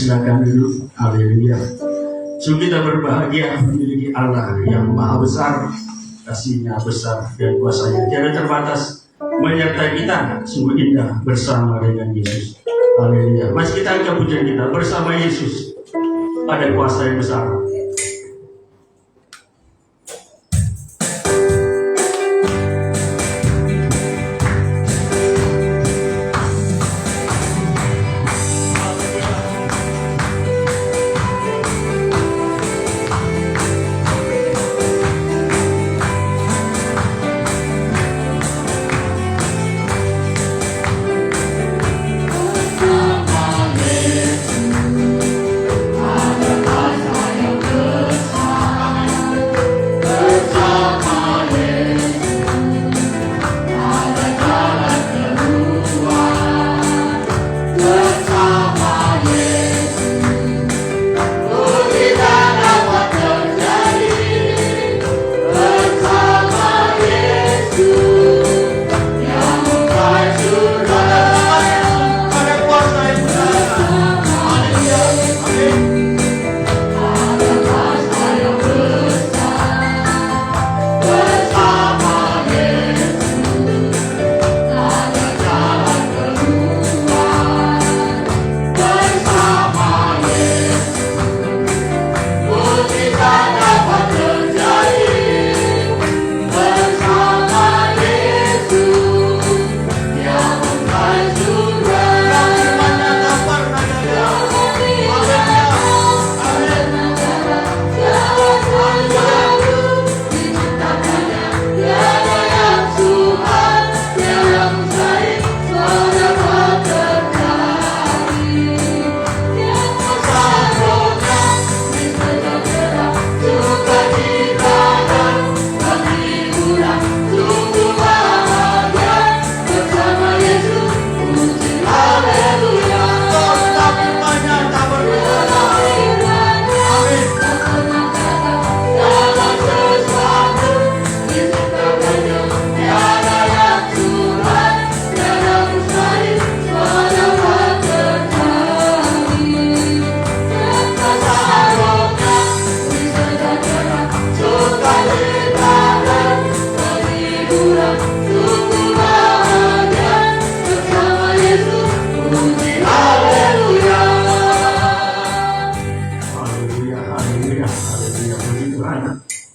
Silakan dulu. Haleluya. Sungguh kita berbahagia memiliki Allah yang maha besar, kasih-Nya besar dan kuasa-Nya tiada terbatas menyertai kita. Sungguh indah bersama dengan Yesus. Haleluya. Mas kita angkat pujian kita bersama Yesus. Ada kuasa yang besar.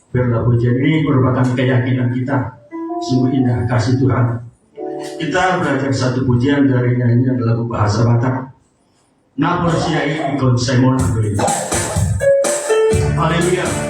Biarlah pujian ini merupakan keyakinan kita. Sungguh indah kasih Tuhan. Kita belajar satu pujian dari nyanyian lagu bahasa Batak. Napor siai ikon Simon Android. Haleluya.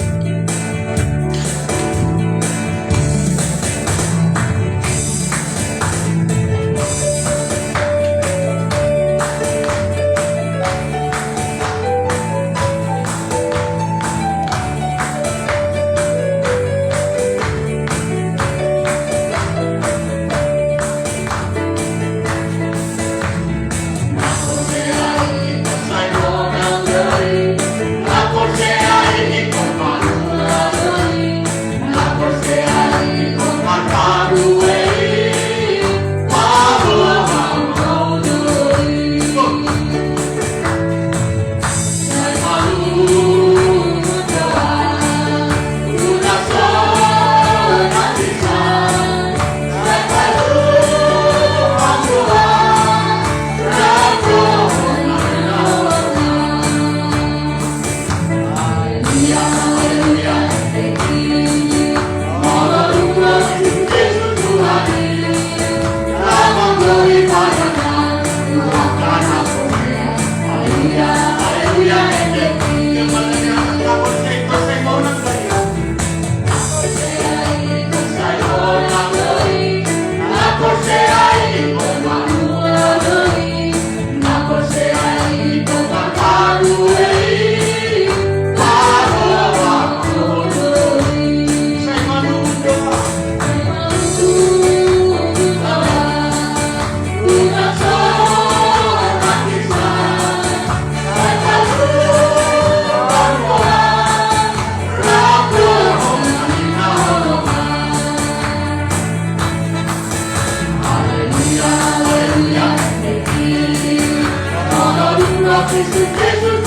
Jesus, Jesus.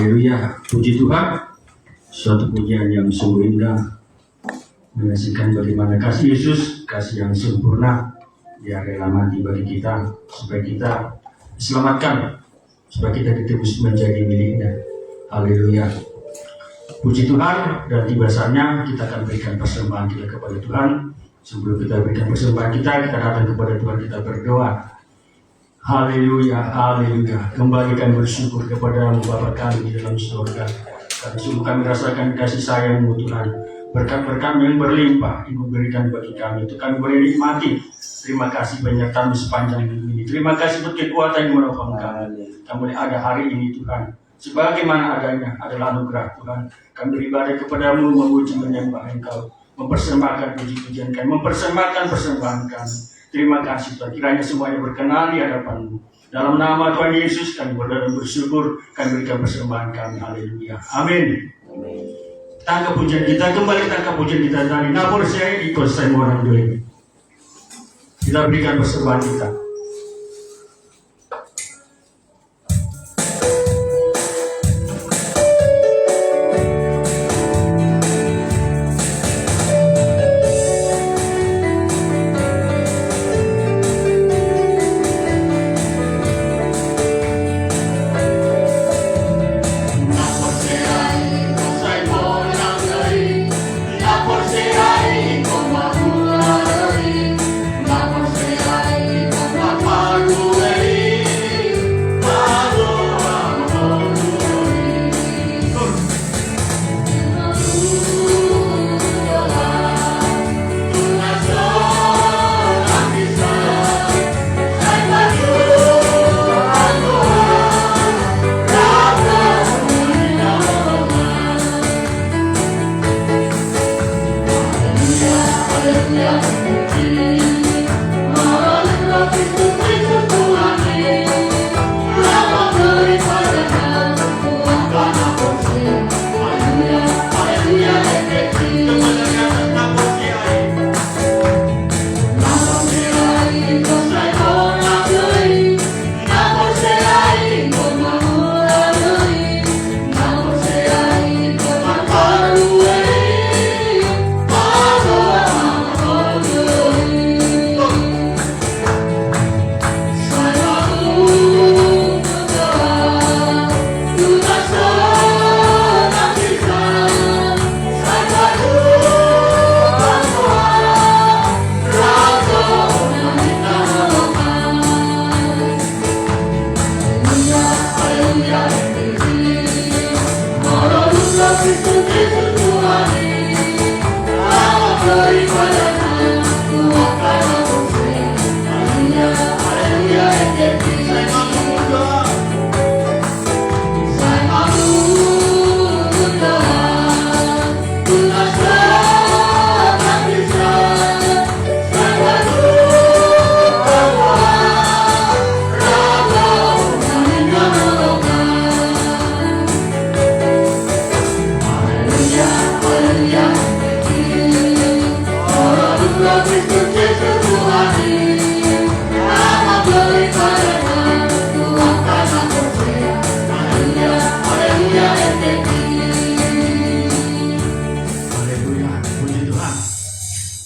Haleluya, puji Tuhan. Suatu pujian yang sungguh indah menyaksikan bagaimana kasih Yesus, kasih yang sempurna. Dia rela mati bagi kita supaya kita diselamatkan, supaya kita ditebus menjadi miliknya. Haleluya, puji Tuhan. Dan tiba saatnya kita akan berikan persembahan kita kepada Tuhan. Sebelum kita berikan persembahan kita datang kepada Tuhan, kita berdoa. Haleluya, haleluya. Kembalikan bersyukur kepada-Mu Bapa kami di dalam surga. Karena sungguh kami rasakan kasih sayang-Mu Tuhan. Berkat-berkat yang berlimpah Ibu berikan bagi kami, itu kami boleh nikmati. Terima kasih penyertaan-Mu sepanjang hidup ini. Terima kasih buat kekuatan yang menopang kami. Kami boleh ada hari ini Tuhan. Sebagaimana adanya adalah anugerah Tuhan. Kami beribadah kepada-Mu, memuji menyembah Engkau, mempersembahkan puji-pujian kami, mempersembahkan persembahan kami. Terima kasih Tuhan, kiranya semuanya berkenan di hadapan-Mu. Dalam nama Tuhan Yesus kami bersyukur, kami berikan persembahan kami. Haleluya, amin. Tangkap pujian kita, kembali tangkap pujian kita tadi. Nabur saya ikut saya orang dulu. Kita berikan persembahan kita.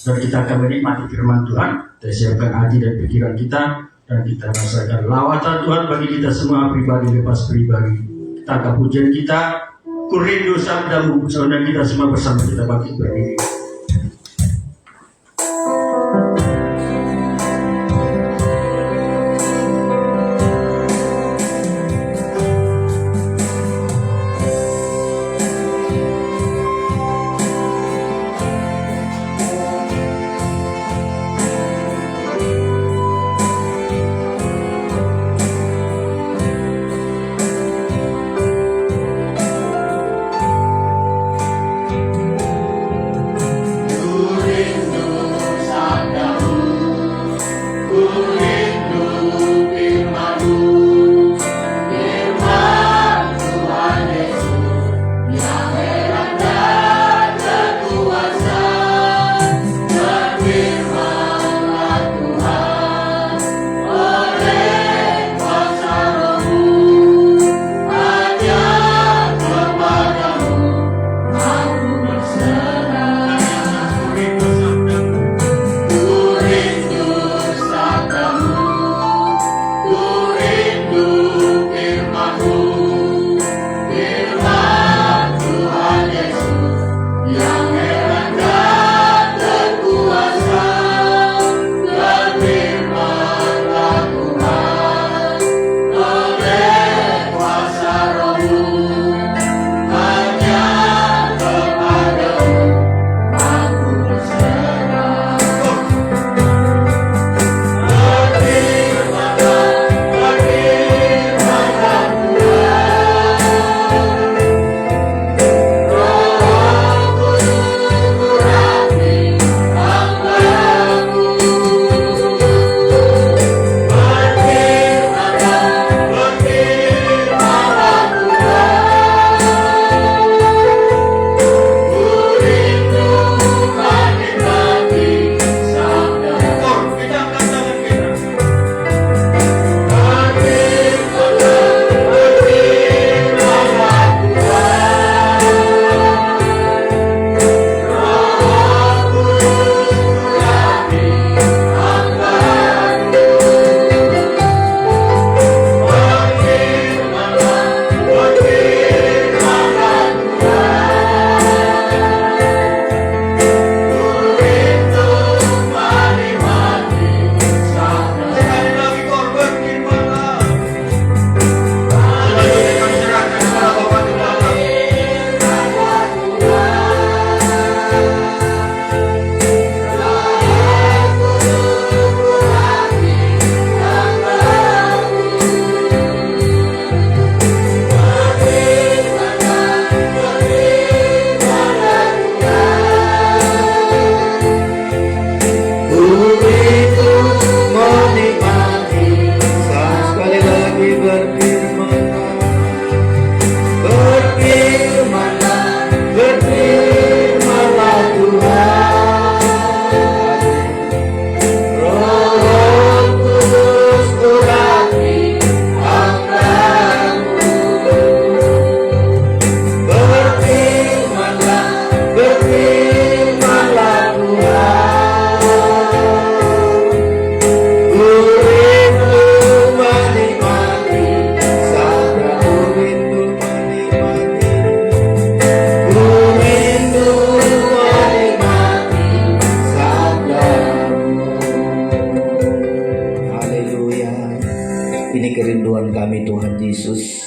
Dan kita akan menikmati firman Tuhan. Kita siapkan hati dan pikiran kita, dan kita rasakan lawatan Tuhan bagi kita semua, pribadi lepas pribadi. Kita akan pujian kita, ku rindu sabdamu, saudara kita semua bersama kita bangkit berdiri. Tuhan kami, Tuhan Yesus.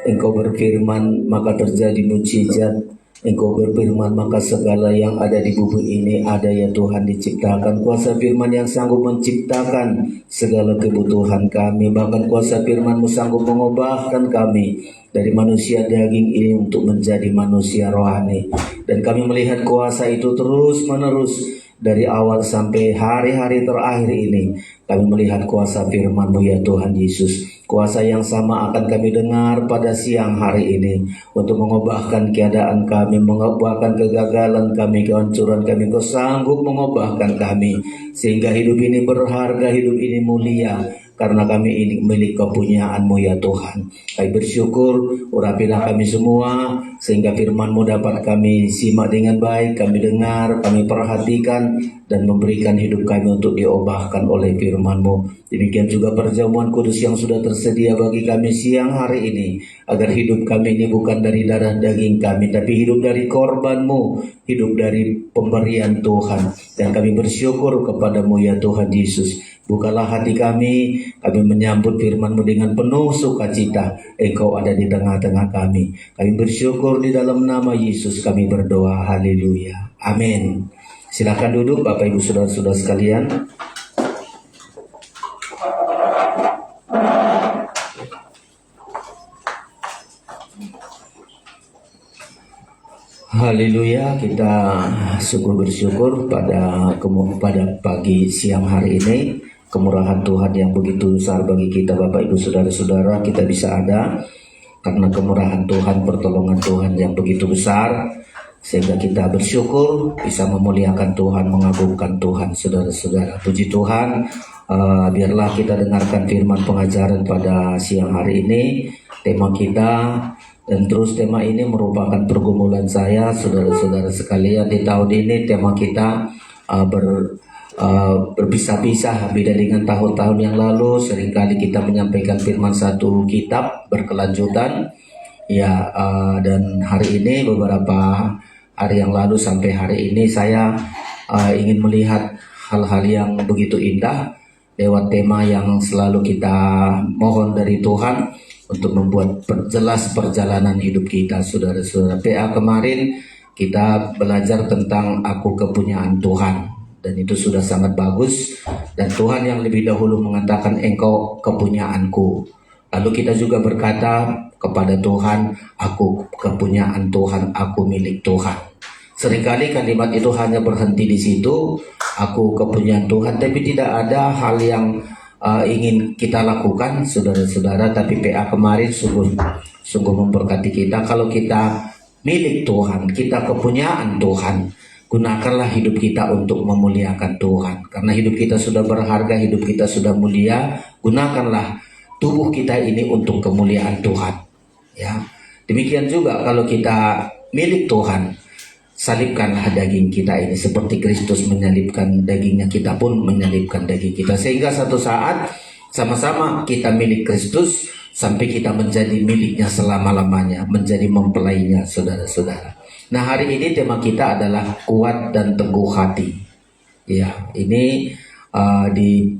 Engkau berfirman maka terjadi mujizat. Engkau berfirman maka segala yang ada di bumi ini ada ya Tuhan diciptakan. Kuasa firman yang sanggup menciptakan segala kebutuhan kami. Bahkan kuasa firman-Mu sanggup mengubahkan kami dari manusia daging ini untuk menjadi manusia rohani. Dan kami melihat kuasa itu terus menerus dari awal sampai hari-hari terakhir ini. Kami melihat kuasa firman-Mu ya Tuhan Yesus. Kuasa yang sama akan kami dengar pada siang hari ini untuk mengubahkan keadaan kami, mengubahkan kegagalan kami, kehancuran kami. Kau sanggup mengubahkan kami sehingga hidup ini berharga, hidup ini mulia, karena kami ini milik kepunyaan-Mu ya Tuhan. Kami bersyukur, urapilah kami semua sehingga firman-Mu dapat kami simak dengan baik, kami dengar, kami perhatikan, dan memberikan hidup kami untuk diubahkan oleh firman-Mu. Demikian juga perjamuan kudus yang sudah tersedia bagi kami siang hari ini, agar hidup kami ini bukan dari darah daging kami, tapi hidup dari korban-Mu, hidup dari pemberian Tuhan. Dan kami bersyukur kepada-Mu ya Tuhan Yesus. Bukalah hati kami menyambut firman-Mu dengan penuh sukacita. Engkau ada di tengah-tengah kami. Kami bersyukur di dalam nama Yesus kami berdoa. Haleluya. Amin. Silakan duduk Bapak Ibu Saudara-saudara sekalian. Haleluya, kita bersyukur pada pagi siang hari ini. Kemurahan Tuhan yang begitu besar bagi kita Bapak Ibu Saudara-saudara, kita bisa ada karena kemurahan Tuhan, pertolongan Tuhan yang begitu besar, sehingga kita bersyukur bisa memuliakan Tuhan, mengagungkan Tuhan. Saudara-saudara, puji Tuhan. Biarlah kita dengarkan firman pengajaran pada siang hari ini. Tema kita, dan terus tema ini merupakan pergumulan saya, saudara-saudara sekalian. Di tahun ini tema kita berpisah-pisah, beda dengan tahun-tahun yang lalu. Seringkali kita menyampaikan firman satu kitab berkelanjutan ya, dan hari ini beberapa hari yang lalu sampai hari ini saya ingin melihat hal-hal yang begitu indah lewat tema yang selalu kita mohon dari Tuhan untuk membuat jelas perjalanan hidup kita, saudara-saudara. PA kemarin kita belajar tentang aku kepunyaan Tuhan, dan itu sudah sangat bagus. Dan Tuhan yang lebih dahulu mengatakan engkau kepunyaanku. Lalu kita juga berkata kepada Tuhan, aku kepunyaan Tuhan, aku milik Tuhan. Seringkali kalimat itu hanya berhenti di situ, aku kepunyaan Tuhan, tapi tidak ada hal yang ingin kita lakukan, saudara-saudara. Tapi PA kemarin sungguh memberkati kita. Kalau kita milik Tuhan, kita kepunyaan Tuhan, gunakanlah hidup kita untuk memuliakan Tuhan. Karena hidup kita sudah berharga, hidup kita sudah mulia. Gunakanlah tubuh kita ini untuk kemuliaan Tuhan. Ya, demikian juga kalau kita milik Tuhan, salibkanlah daging kita ini seperti Kristus menyalibkan dagingnya, kita pun menyalibkan daging kita, sehingga satu saat sama-sama kita milik Kristus sampai kita menjadi miliknya selama-lamanya, menjadi mempelainya, saudara-saudara. Nah, hari ini tema kita adalah kuat dan teguh hati. Ya, ini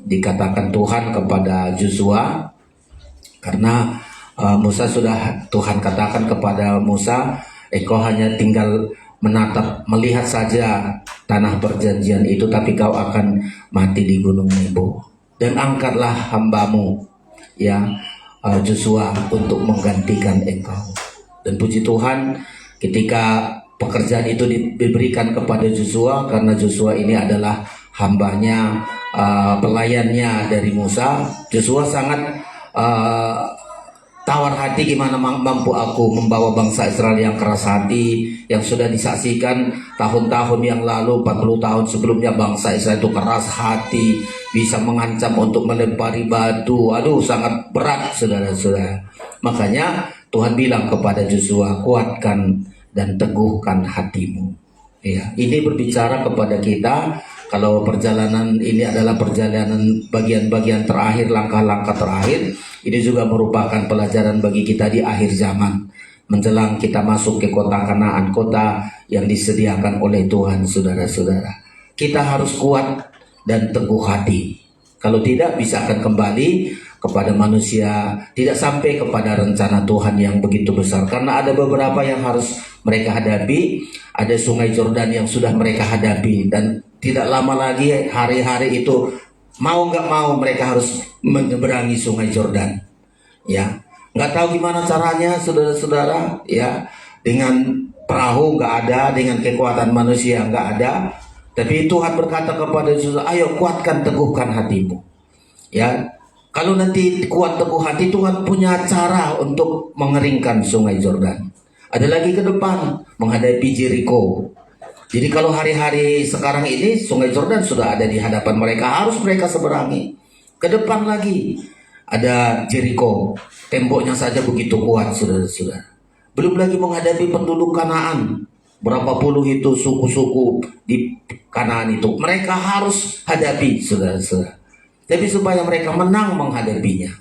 dikatakan Tuhan kepada Joshua, karena Musa sudah, Tuhan katakan kepada Musa, engkau hanya tinggal menatap, melihat saja tanah perjanjian itu, tapi kau akan mati di gunung Nebo. Dan angkatlah hambamu, ya Joshua, untuk menggantikan engkau. Dan puji Tuhan, ketika pekerjaan itu diberikan kepada Joshua, karena Joshua ini adalah hambanya, pelayannya dari Musa, Joshua sangat tawar hati, gimana mampu aku membawa bangsa Israel yang keras hati, yang sudah disaksikan tahun-tahun yang lalu, 40 tahun sebelumnya bangsa Israel itu keras hati, bisa mengancam untuk melempari batu. Aduh, sangat berat, saudara-saudara. Makanya Tuhan bilang kepada Joshua, kuatkan dan teguhkan hatimu. Ya, ini berbicara kepada kita. Kalau perjalanan ini adalah perjalanan bagian-bagian terakhir, langkah-langkah terakhir, ini juga merupakan pelajaran bagi kita di akhir zaman, menjelang kita masuk ke kota Kanaan, kota yang disediakan oleh Tuhan, saudara-saudara. Kita harus kuat dan teguh hati. Kalau tidak, bisa akan kembali kepada manusia, tidak sampai kepada rencana Tuhan yang begitu besar. Karena ada beberapa yang harus mereka hadapi, ada sungai Yordan yang sudah mereka hadapi, dan tidak lama lagi hari-hari itu mau nggak mau mereka harus menyeberangi sungai Yordan. Ya, nggak tahu gimana caranya, saudara-saudara. Ya, dengan perahu nggak ada, dengan kekuatan manusia nggak ada. Tapi Tuhan berkata kepada Yesus, ayo kuatkan, teguhkan hatimu. Ya, kalau nanti kuat teguh hati, Tuhan punya cara untuk mengeringkan sungai Yordan. Ada lagi ke depan, menghadapi Jericho. Jadi kalau hari-hari sekarang ini, sungai Yordan sudah ada di hadapan mereka, harus mereka seberangi. Ke depan lagi, ada Jericho. Temboknya saja begitu kuat, saudara-saudara. Belum lagi menghadapi penduduk Kanaan. Berapa puluh itu suku-suku di Kanaan itu. Mereka harus hadapi, saudara-saudara. Tapi supaya mereka menang menghadapinya,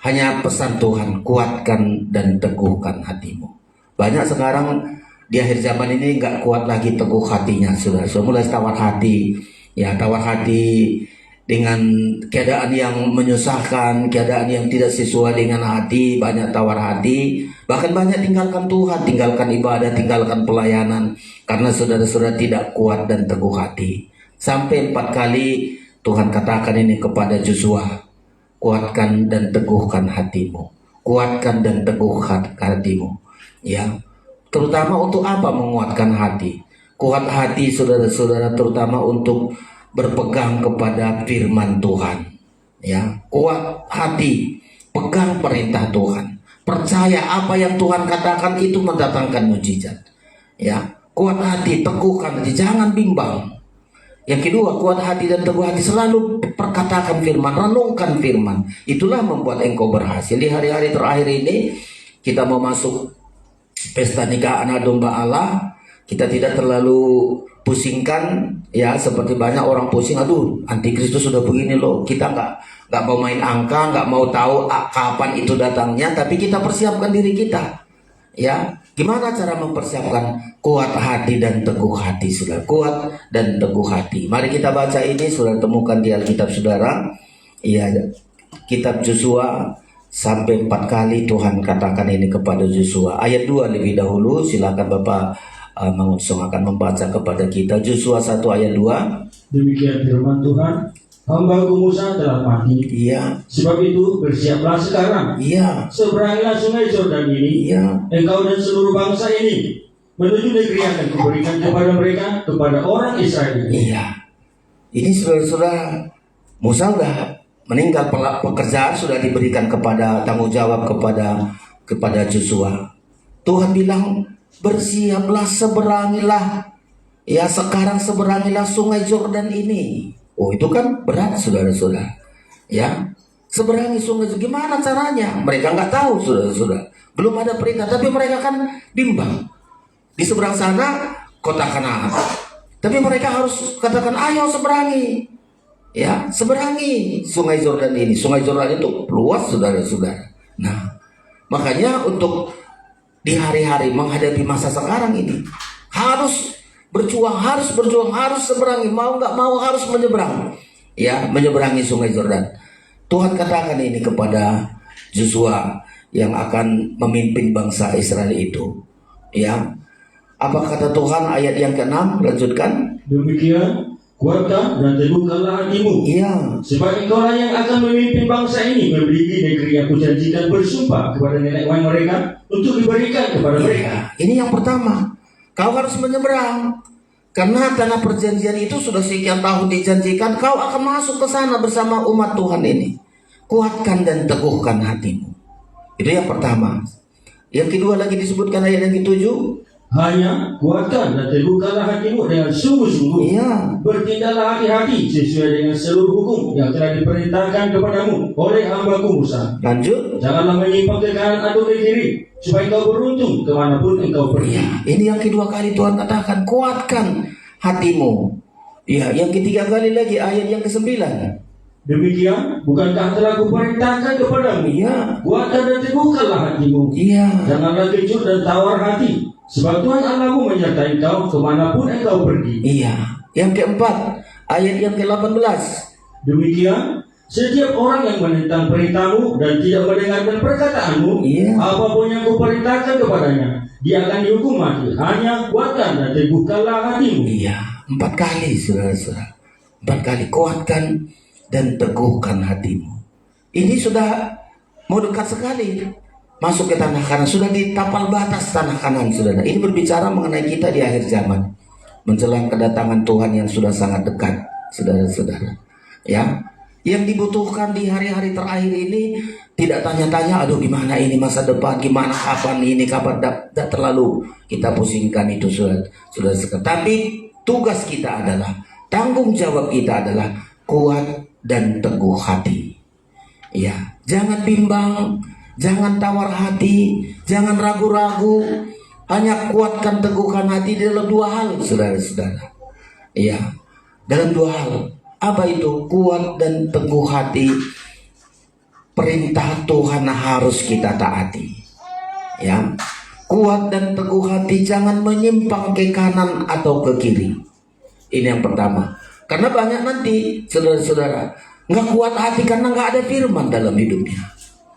hanya pesan Tuhan, kuatkan dan teguhkan hatimu. Banyak sekarang di akhir zaman ini nggak kuat lagi teguh hatinya, sudah mulai tawar hati. Ya, tawar hati dengan keadaan yang menyusahkan, keadaan yang tidak sesuai dengan hati, banyak tawar hati. Bahkan banyak tinggalkan Tuhan, tinggalkan ibadah, tinggalkan pelayanan, karena saudara-saudara tidak kuat dan teguh hati. Sampai 4 kali Tuhan katakan ini kepada Joshua, kuatkan dan teguhkan hatimu, kuatkan dan teguhkan hatimu. Ya, terutama untuk apa menguatkan hati? Kuat hati, saudara-saudara, terutama untuk berpegang kepada firman Tuhan. Ya, kuat hati, pegang perintah Tuhan, percaya apa yang Tuhan katakan itu mendatangkan mujizat. Ya, kuat hati, teguhkan hati, jangan bimbang. Yang kedua, kuat hati dan teguh hati, selalu perkatakan firman, renungkan firman. Itulah membuat engkau berhasil. Di hari-hari terakhir ini, kita mau masuk pesta nikah anak domba Allah. Kita tidak terlalu pusingkan, ya, seperti banyak orang pusing, aduh, antikristus sudah begini loh. Kita nggak mau main angka, nggak mau tahu kapan itu datangnya, tapi kita persiapkan diri kita. Ya, gimana cara mempersiapkan? Kuat hati dan teguh hati, saudara. Kuat dan teguh hati. Mari kita baca ini, saudara, temukan di Alkitab saudara. Ya, kitab Joshua, sampai 4 kali Tuhan katakan ini kepada Joshua. Ayat 2 lebih dahulu, silakan Bapak Mangunsung akan membaca kepada kita. Joshua 1 ayat 2. Demikian firman Tuhan, hamba-Ku Musa telah mati. Iya. Sebab itu bersiaplah sekarang. Iya. Seberangilah sungai Yordan ini, Iya. engkau dan seluruh bangsa ini, menuju negeri yang akan kuberikan kepada mereka, kepada orang Israel. Iya. Ini saudara-saudara, Musa sudah meninggal, pekerjaan sudah diberikan kepada, tanggung jawab kepada Joshua. Tuhan bilang, bersiaplah, seberangilah. Ya, sekarang seberangilah sungai Yordan ini. Oh, itu kan berat, saudara-saudara. Ya, seberangi sungai, gimana caranya? Mereka nggak tahu, saudara-saudara. Belum ada perintah, tapi mereka kan bimbang. Di seberang sana kota Kanaan, tapi mereka harus katakan, ayo seberangi. Ya, seberangi sungai Yordan ini. Sungai Yordan itu luas, saudara-saudara. Nah, makanya untuk di hari-hari menghadapi masa sekarang ini, harus berjuang, harus seberangi, mau nggak mau harus menyeberang. Ya, menyeberangi sungai Yordan. Tuhan katakan ini kepada Joshua yang akan memimpin bangsa Israel itu. Ya, apa kata Tuhan ayat yang ke-6? Lanjutkan. Demikian, kuatkan dan teguhkanlah hatimu. Iya. Sebab engkaulah yang akan memimpin bangsa ini memiliki negeri yang kujanjikan bersumpah kepada nenek moyang mereka untuk diberikan kepada mereka. Ini yang pertama. Kau harus menyeberang. Karena tanah perjanjian itu sudah sekian tahun dijanjikan, kau akan masuk ke sana bersama umat Tuhan ini. Kuatkan dan teguhkan hatimu. Itu yang pertama. Yang kedua lagi disebutkan ayat yang ke-7. Hanya kuatkan dan teguhkanlah hatimu dengan sungguh-sungguh. Iya. Bertindaklah hati-hati sesuai dengan seluruh hukum yang telah diperintahkan kepadamu oleh hamba-Ku Musa. Lanjut. Janganlah menyimpang ke kanan atau ke kiri, supaya engkau beruntung kemanapun engkau pergi. Ya, ini yang kedua kali Tuhan katakan, kuatkan hatimu. Ya, yang ketiga kali lagi ayat yang ke-9. Demikian, bukankah telah kuperintahkan kepadamu? Iya. Kuatkan dan teguhkanlah hatimu. Iya. Janganlah kecut dan tawar hati, sebab Tuhan Allahmu menyertai engkau kemanapun engkau pergi. Iya. Yang keempat, ayat yang ke-18. Demikian, Setiap orang yang menentang perintahmu dan tidak mendengarkan perkataanmu, Iya. apapun yang kuperintahkan kepadanya, dia akan dihukum mati. Hanya kuatkan dan teguhkanlah hatimu. Iya, 4 kali saudara-saudara. 4 kali kuatkan dan teguhkan hatimu. Ini sudah mau dekat sekali masuk ke tanah kanan, sudah di tapal batas tanah kanan, saudara. Ini berbicara mengenai kita di akhir zaman, menjelang kedatangan Tuhan yang sudah sangat dekat, saudara-saudara. Ya, yang dibutuhkan di hari-hari terakhir ini tidak tanya-tanya, aduh gimana ini masa depan, gimana kapan ini, kapan tidak terlalu kita pusingkan itu, saudara-saudara. Tapi tugas kita adalah, tanggung jawab kita adalah kuat dan teguh hati. Ya, jangan bimbang, jangan tawar hati, jangan ragu-ragu, hanya kuatkan teguhkan hati dalam 2 hal, saudara-saudara. Ya, dalam 2 hal. Apa itu? Kuat dan teguh hati. Perintah Tuhan harus kita taati. Ya, kuat dan teguh hati, jangan menyimpang ke kanan atau ke kiri. Ini yang pertama. Karena banyak nanti saudara-saudara nggak kuat hati karena nggak ada firman dalam hidupnya,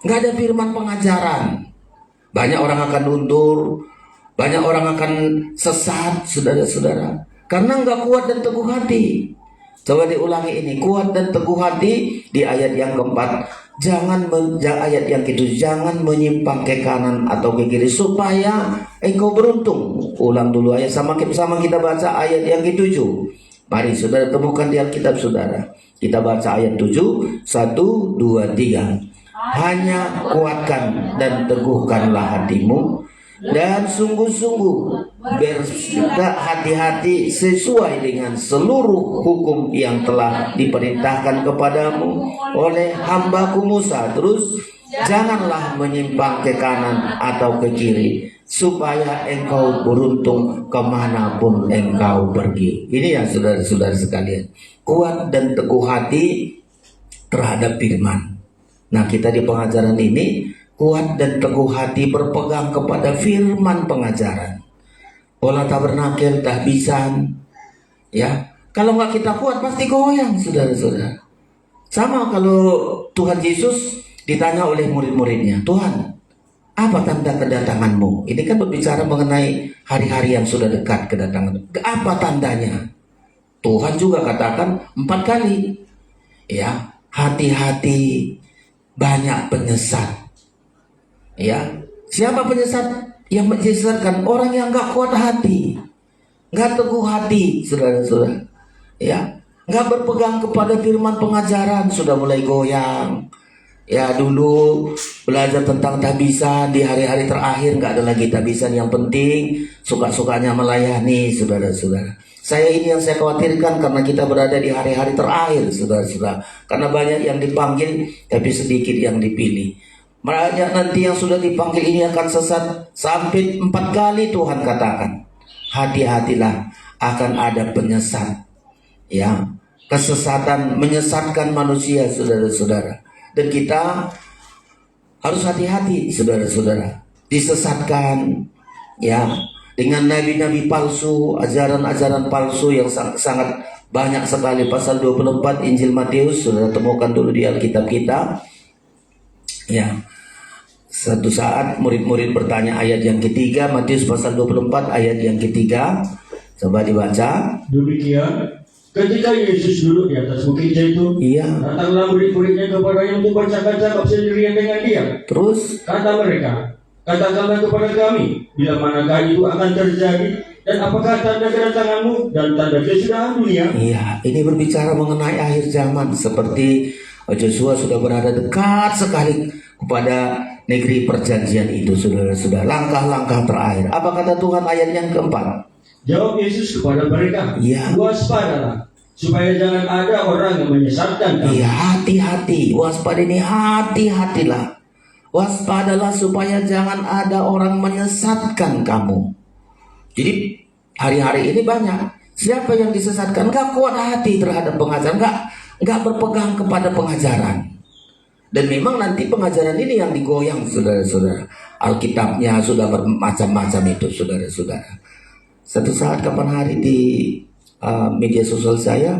nggak ada firman pengajaran. Banyak orang akan mundur, banyak orang akan sesat, saudara-saudara, karena nggak kuat dan teguh hati. Coba diulangi ini, kuat dan teguh hati di ayat yang keempat. Ayat yang ketujuh, jangan menyimpang ke kanan atau ke kiri supaya engkau beruntung. Ulang dulu ayat sama-sama kita baca ayat yang ketujuh. Mari saudara temukan di Alkitab saudara. Kita baca ayat 7, 1, 2, 3. Hanya kuatkan dan teguhkanlah hatimu, dan sungguh-sungguh bersikap hati-hati sesuai dengan seluruh hukum yang telah diperintahkan kepadamu oleh hambaku Musa. Terus, janganlah menyimpang ke kanan atau ke kiri, supaya engkau beruntung kemanapun engkau pergi. Ini yang saudara-saudara sekalian, kuat dan teguh hati terhadap firman. Nah, kita di pengajaran ini kuat dan teguh hati berpegang kepada firman pengajaran. Pola tabernakel tahbisan, ya. Kalau nggak kita kuat pasti goyang, saudara-saudara. Sama kalau Tuhan Yesus ditanya oleh murid-muridnya, Tuhan, apa tanda kedatanganmu? Ini kan berbicara mengenai hari-hari yang sudah dekat kedatangan. Apa tandanya? Tuhan juga katakan 4 kali, ya, hati-hati, banyak penyesat. Ya, siapa penyesat? Yang menyesatkan orang yang nggak kuat hati, nggak teguh hati, saudara-saudara. Ya, nggak berpegang kepada firman pengajaran, sudah mulai goyang. Ya, dulu belajar tentang tahbisan, di hari-hari terakhir nggak ada lagi tahbisan. Yang penting suka-sukanya melayani, saudara-saudara. Saya ini yang saya khawatirkan karena kita berada di hari-hari terakhir, saudara-saudara. Karena banyak yang dipanggil tapi sedikit yang dipilih. Banyak nanti yang sudah dipanggil ini akan sesat. Sampai 4 kali Tuhan katakan, hati-hatilah, akan ada penyesat. Ya, kesesatan menyesatkan manusia, saudara-saudara. Dan kita harus hati-hati, saudara-saudara. Disesatkan, ya, dengan nabi-nabi palsu, ajaran-ajaran palsu yang sangat banyak sekali. Pasal 24 Injil Matius, saudara temukan dulu di Alkitab kita. Ya, satu saat murid-murid bertanya, ayat yang ketiga, Matius pasal 24 ayat yang ketiga. Coba dibaca. Demikian, ketika Yesus duduk di atas bukit Zaitun, Iya. datanglah murid-muridnya kepadanya untuk bercakap-cakap sendirian dengan dia. Terus Kata mereka, katakanlah kepada kami, bila manakah itu akan terjadi, dan apakah tanda kedatanganmu dan tanda kesudahan dunia? iya, ini berbicara mengenai akhir zaman, seperti Joshua sudah berada dekat sekali kepada negeri perjanjian itu, saudara-saudara. Langkah-langkah terakhir. Apa kata Tuhan ayat yang keempat? Jawab Yesus kepada mereka, Iya. waspadalah, supaya jangan ada orang yang menyesatkan kamu. Iya, hati-hati. Waspada ini, hati-hatilah. Waspadalah supaya jangan ada orang menyesatkan kamu. Jadi hari-hari ini banyak. Siapa yang disesatkan? Gak kuat hati terhadap pengajaran, gak berpegang kepada pengajaran. Dan memang nanti pengajaran ini yang digoyang, saudara-saudara. Alkitabnya sudah bermacam-macam itu, saudara-saudara. Satu saat kapan hari di media sosial saya,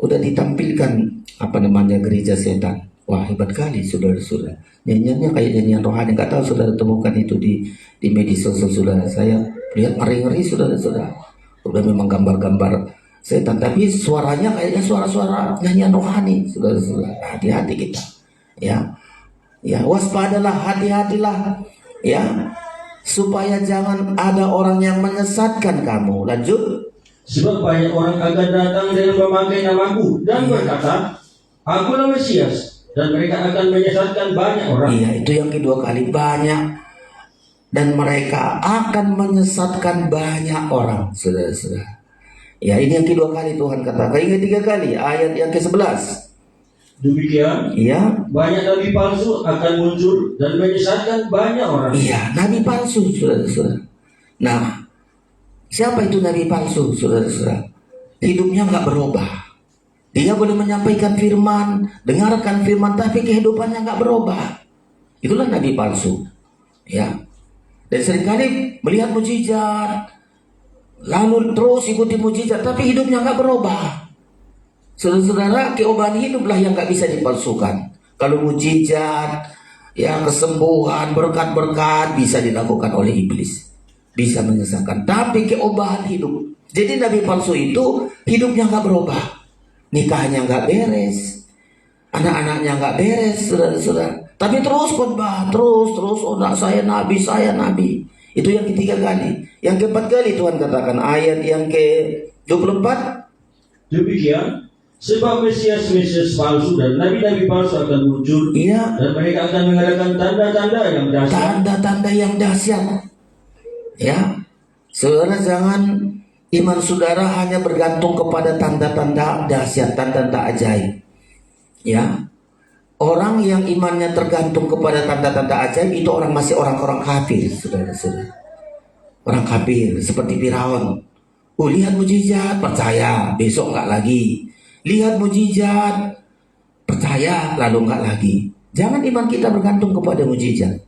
udah ditampilkan apa namanya gereja setan. Wah, hebat kali saudara-saudara. Nyanyiannya kayak nyanyian rohani. Nggak tahu saudara temukan itu di media sosial saudara. Saya lihat ngeri-ngeri saudara-saudara. Udah memang gambar-gambar setan, tapi suaranya kayaknya suara-suara nyanyian rohani saudara-saudara. Hati-hati kita. Ya, waspadalah, hati-hatilah. Ya, supaya jangan ada orang yang menyesatkan kamu. Lanjut. Sebab banyak orang akan datang dengan memakai namaku dan berkata, Akulah Mesias, dan mereka akan menyesatkan banyak orang. Iya, itu yang kedua kali, banyak. Dan mereka akan menyesatkan banyak orang, saudara-saudara. Ya, ini yang kedua kali Tuhan katakan. Yang ketiga kali, ayat yang ke-11. Demikian, Iya, banyak nabi palsu akan muncul dan menyesatkan banyak orang. iya, nabi palsu, saudara-saudara. Nah, siapa itu nabi palsu, saudara-saudara? Hidupnya nggak berubah. Dia boleh menyampaikan firman, dengarkan firman, tapi kehidupannya nggak berubah. Itulah nabi palsu. Ya. Dan seringkali melihat mujizat, lalu terus ikuti mujizat, tapi hidupnya nggak berubah. Saudara-saudara, keubah hiduplah yang nggak bisa dipalsukan. Kalau mujizat, ya kesembuhan, berkat-berkat bisa dilakukan oleh iblis, bisa menyesatkan. Tapi keubahan hidup. Jadi nabi palsu itu hidupnya nggak berubah, nikahnya nggak beres, anak-anaknya nggak beres, saudara-saudara. Tapi terus khotbah, terus, oh saya nabi. Itu yang ketiga kali. Yang keempat kali Tuhan katakan ayat yang ke-24. Demikian, sebab Mesias palsu dan nabi-nabi palsu akan muncul. Iya. Dan mereka akan mengadakan tanda-tanda yang dahsyat. Tanda-tanda yang dahsyat. Ya, saudara, jangan iman saudara hanya bergantung kepada tanda-tanda dahsyat, tanda-tanda ajaib. Ya, orang yang imannya tergantung kepada tanda-tanda ajaib itu masih orang-orang kafir, saudara-saudara. Orang kafir seperti Firaun. Oh, lihat mujizat, percaya, besok nggak lagi. Lihat mujizat, percaya, lalu nggak lagi. Jangan iman kita bergantung kepada mujizat.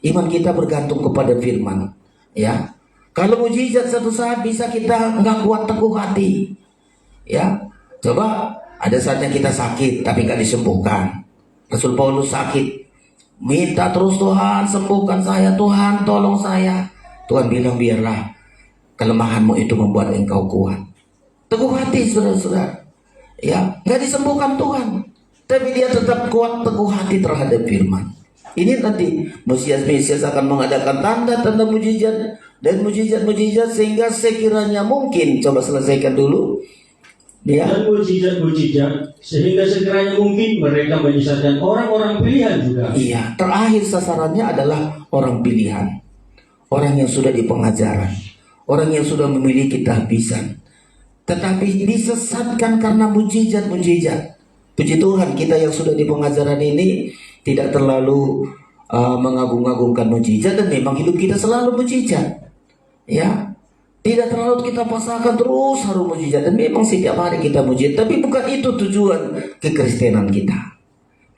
Iman kita bergantung kepada firman. Ya, kalau mujizat satu saat bisa kita nggak kuat teguh hati. Ya, coba ada saatnya kita sakit tapi nggak disembuhkan. Rasul Paulus sakit, minta terus, Tuhan sembuhkan saya, Tuhan tolong saya. Tuhan bilang, biarlah kelemahanmu itu membuat engkau kuat. Teguh hati, saudara-saudara. Ya, nggak disembuhkan Tuhan, tapi dia tetap kuat teguh hati terhadap firman. Ini nanti Mesias akan mengadakan tanda-tanda mujizat dan mujizat sehingga sekiranya mungkin, coba selesaikan dulu. Ya. Dan mujizat sehingga sekiranya mungkin mereka menyesatkan orang-orang pilihan juga. Iya, terakhir sasarannya adalah orang pilihan, orang yang sudah di pengajaran, orang yang sudah memiliki tahbisan, tetapi disesatkan karena mujizat. Puji Tuhan, kita yang sudah di pengajaran ini tidak terlalu mengagung-agungkan mujizat, dan memang hidup kita selalu mujizat. Ya. Tidak terlalu kita pasangkan terus harus mujizat, dan memang setiap hari kita mujizat, tapi bukan itu tujuan kekristenan kita.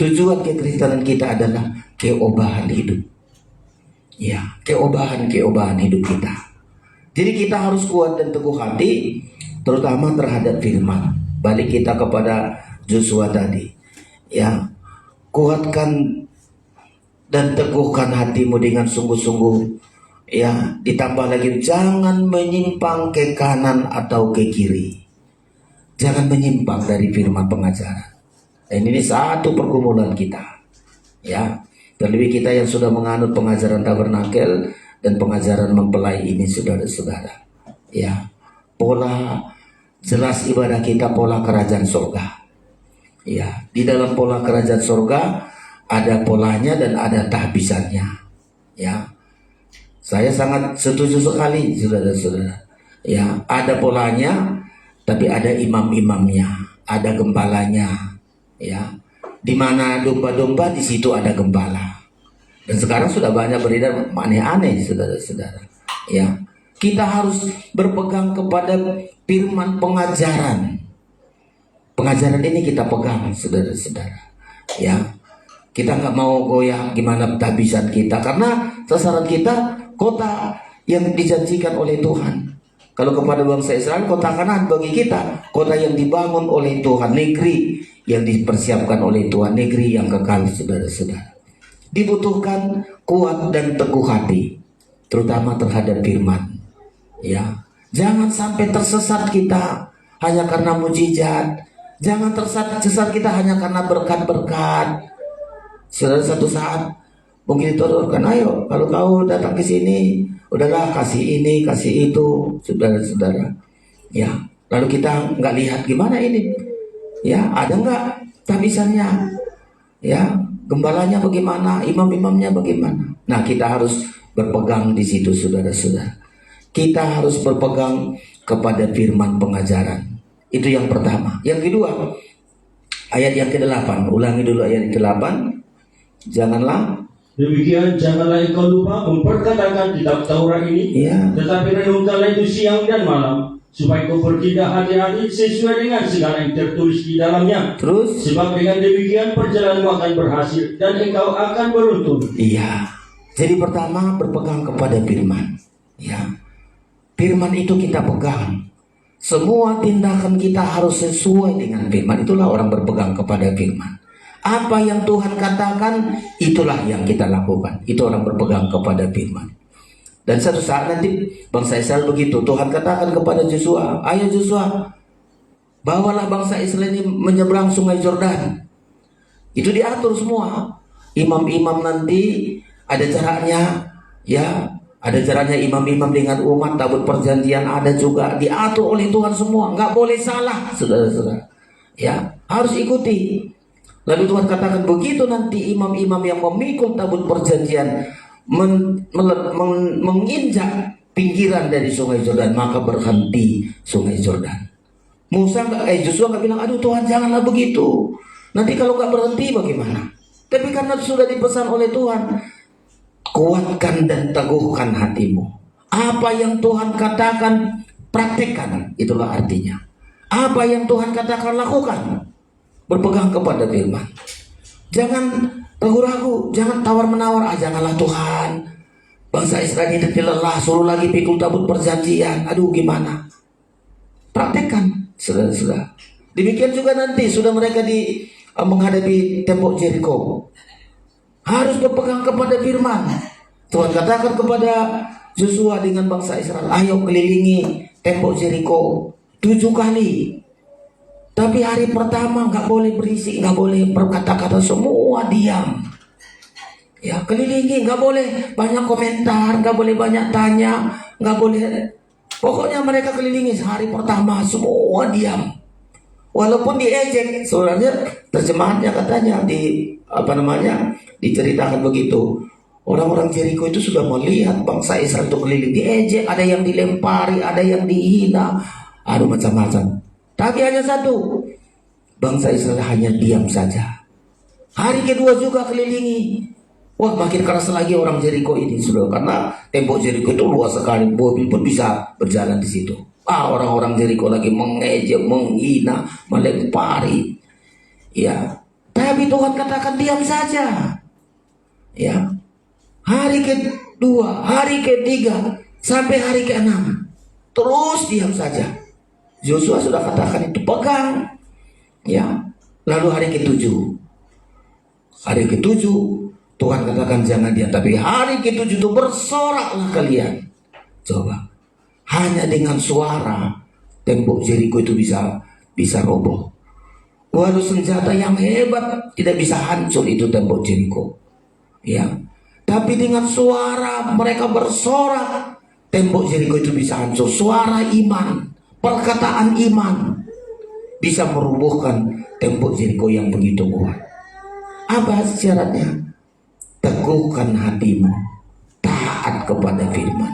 Tujuan kekristenan kita adalah keobahan hidup. Ya, keobahan hidup kita. Jadi kita harus kuat dan teguh hati, terutama terhadap firman. Balik kita kepada Joshua tadi. Ya, kuatkan dan teguhkan hatimu dengan sungguh-sungguh. Ya, ditambah lagi jangan menyimpang ke kanan atau ke kiri. Jangan menyimpang dari firman pengajaran. Dan ini satu pergumulan kita. Ya, terlebih kita yang sudah menganut pengajaran tabernakel dan pengajaran mempelai ini, saudara-saudara. Ya, pola jelas ibadah kita pola kerajaan surga. Ya, di dalam pola kerajaan surga ada polanya dan ada tahbisannya. Ya. Saya sangat setuju sekali, saudara-saudara. Ya, ada polanya, tapi ada imam-imamnya, ada gembalanya. Ya, di mana domba-domba, di situ ada gembala. Dan sekarang sudah banyak beredar aneh-aneh, saudara-saudara. Ya, kita harus berpegang kepada firman pengajaran. Pengajaran ini kita pegang, saudara-saudara. Ya, kita nggak mau goyah gimana tahbisan kita, karena sasaran kita kota yang dijanjikan oleh Tuhan. Kalau kepada bangsa Israel, kota Kanaan bagi kita, kota yang dibangun oleh Tuhan, negeri yang dipersiapkan oleh Tuhan, negeri yang kekal, saudara-saudara. Dibutuhkan kuat dan teguh hati, terutama terhadap firman. Ya, jangan sampai tersesat kita hanya karena mujizat. Jangan tersesat kita hanya karena berkat-berkat. Saudara, satu saat mungkin ditodorkan, ayo kalau kau datang ke sini, udahlah kasih ini, kasih itu, saudara-saudara. Ya, lalu kita nggak lihat gimana ini. Ya, ada nggak tabisannya? Ya, gembalanya bagaimana, imam-imamnya bagaimana? Nah, kita harus berpegang di situ, saudara-saudara. Kita harus berpegang kepada firman pengajaran. Itu yang pertama. Yang kedua, ayat yang ke-8. Ulangi dulu ayat ke-8. Janganlah. Demikian janganlah engkau lupa memperkatakan kitab Taurat ini, Ya. tetapi renungkanlah itu siang dan malam, supaya kau bertindak hati-hati sesuai dengan segala yang tertulis di dalamnya. Terus? Sebab dengan demikian perjalananmu akan berhasil dan engkau akan beruntung. Iya. Jadi pertama berpegang kepada firman. Ya. Firman itu kita pegang. Semua tindakan kita harus sesuai dengan firman. Itulah orang berpegang kepada firman. Apa yang Tuhan katakan, itulah yang kita lakukan. Itu orang berpegang kepada firman. Dan satu saat nanti bangsa Israel begitu. Tuhan katakan kepada Yosua, ayo Yosua, bawalah bangsa Israel ini menyeberang sungai Yordan. Itu diatur semua. Imam-imam nanti ada caranya, ya. Ada caranya imam-imam dengan umat, tabut perjanjian ada juga, diatur oleh Tuhan semua. Nggak boleh salah, saudara-saudara. Ya, harus ikuti. Lalu Tuhan katakan begitu nanti imam-imam yang memikul tabut perjanjian menginjak pinggiran dari sungai Yordan, maka berhenti sungai Yordan. Yosua nggak bilang, aduh Tuhan janganlah begitu. Nanti kalau nggak berhenti bagaimana? Tapi karena sudah dipesan oleh Tuhan, kuatkan dan teguhkan hatimu. Apa yang Tuhan katakan, praktekkan. Itulah artinya. Apa yang Tuhan katakan, lakukan. Berpegang kepada firman. Jangan ragu-ragu, jangan tawar-menawar. Janganlah Tuhan, bangsa Israel ini lelah, suruh lagi pikul tabut perjanjian. Aduh gimana? Praktekkan, saudara-saudara. Demikian juga nanti sudah mereka menghadapi tembok Jericho. Harus berpegang kepada firman. Tuhan katakan kepada Yosua dengan bangsa Israel, ayo kelilingi tembok Jericho 7 kali. Tapi hari pertama nggak boleh berisik, nggak boleh berkata-kata, semua diam. Ya, kelilingi, nggak boleh banyak komentar, nggak boleh banyak tanya, nggak boleh. Pokoknya mereka kelilingi hari pertama semua diam. Walaupun diejek, sebenarnya terjemahannya katanya diceritakan begitu. Orang-orang Jericho itu sudah melihat bangsa Israel itu keliling, diejek, ada yang dilempari, ada yang dihina, aduh macam-macam. Tapi hanya satu, bangsa Israel hanya diam saja. Hari kedua juga kelilingi. Wah, makin keras lagi orang Jericho ini, saudara, karena tembok Jericho itu luas sekali, mobil pun bisa berjalan di situ. Orang-orang Jericho lagi mengejek, menghina, melempari. Ya, tapi Tuhan katakan diam saja. Ya, hari kedua, hari ketiga, sampai hari ke-6, terus diam saja. Yosua sudah katakan itu, pegang. Ya, lalu hari ke-7, Tuhan katakan jangan diam, tapi hari ke-7 itu bersoraklah kalian. Coba, hanya dengan suara tembok Jericho itu bisa roboh. Walau senjata yang hebat tidak bisa hancur itu tembok Jericho. Ya, tapi dengan suara mereka bersorak, tembok Jericho itu bisa hancur. Suara iman, perkataan iman bisa merubuhkan tembok Jericho yang begitu kuat. Apa syaratnya? Teguhkan hatimu, taat kepada firman.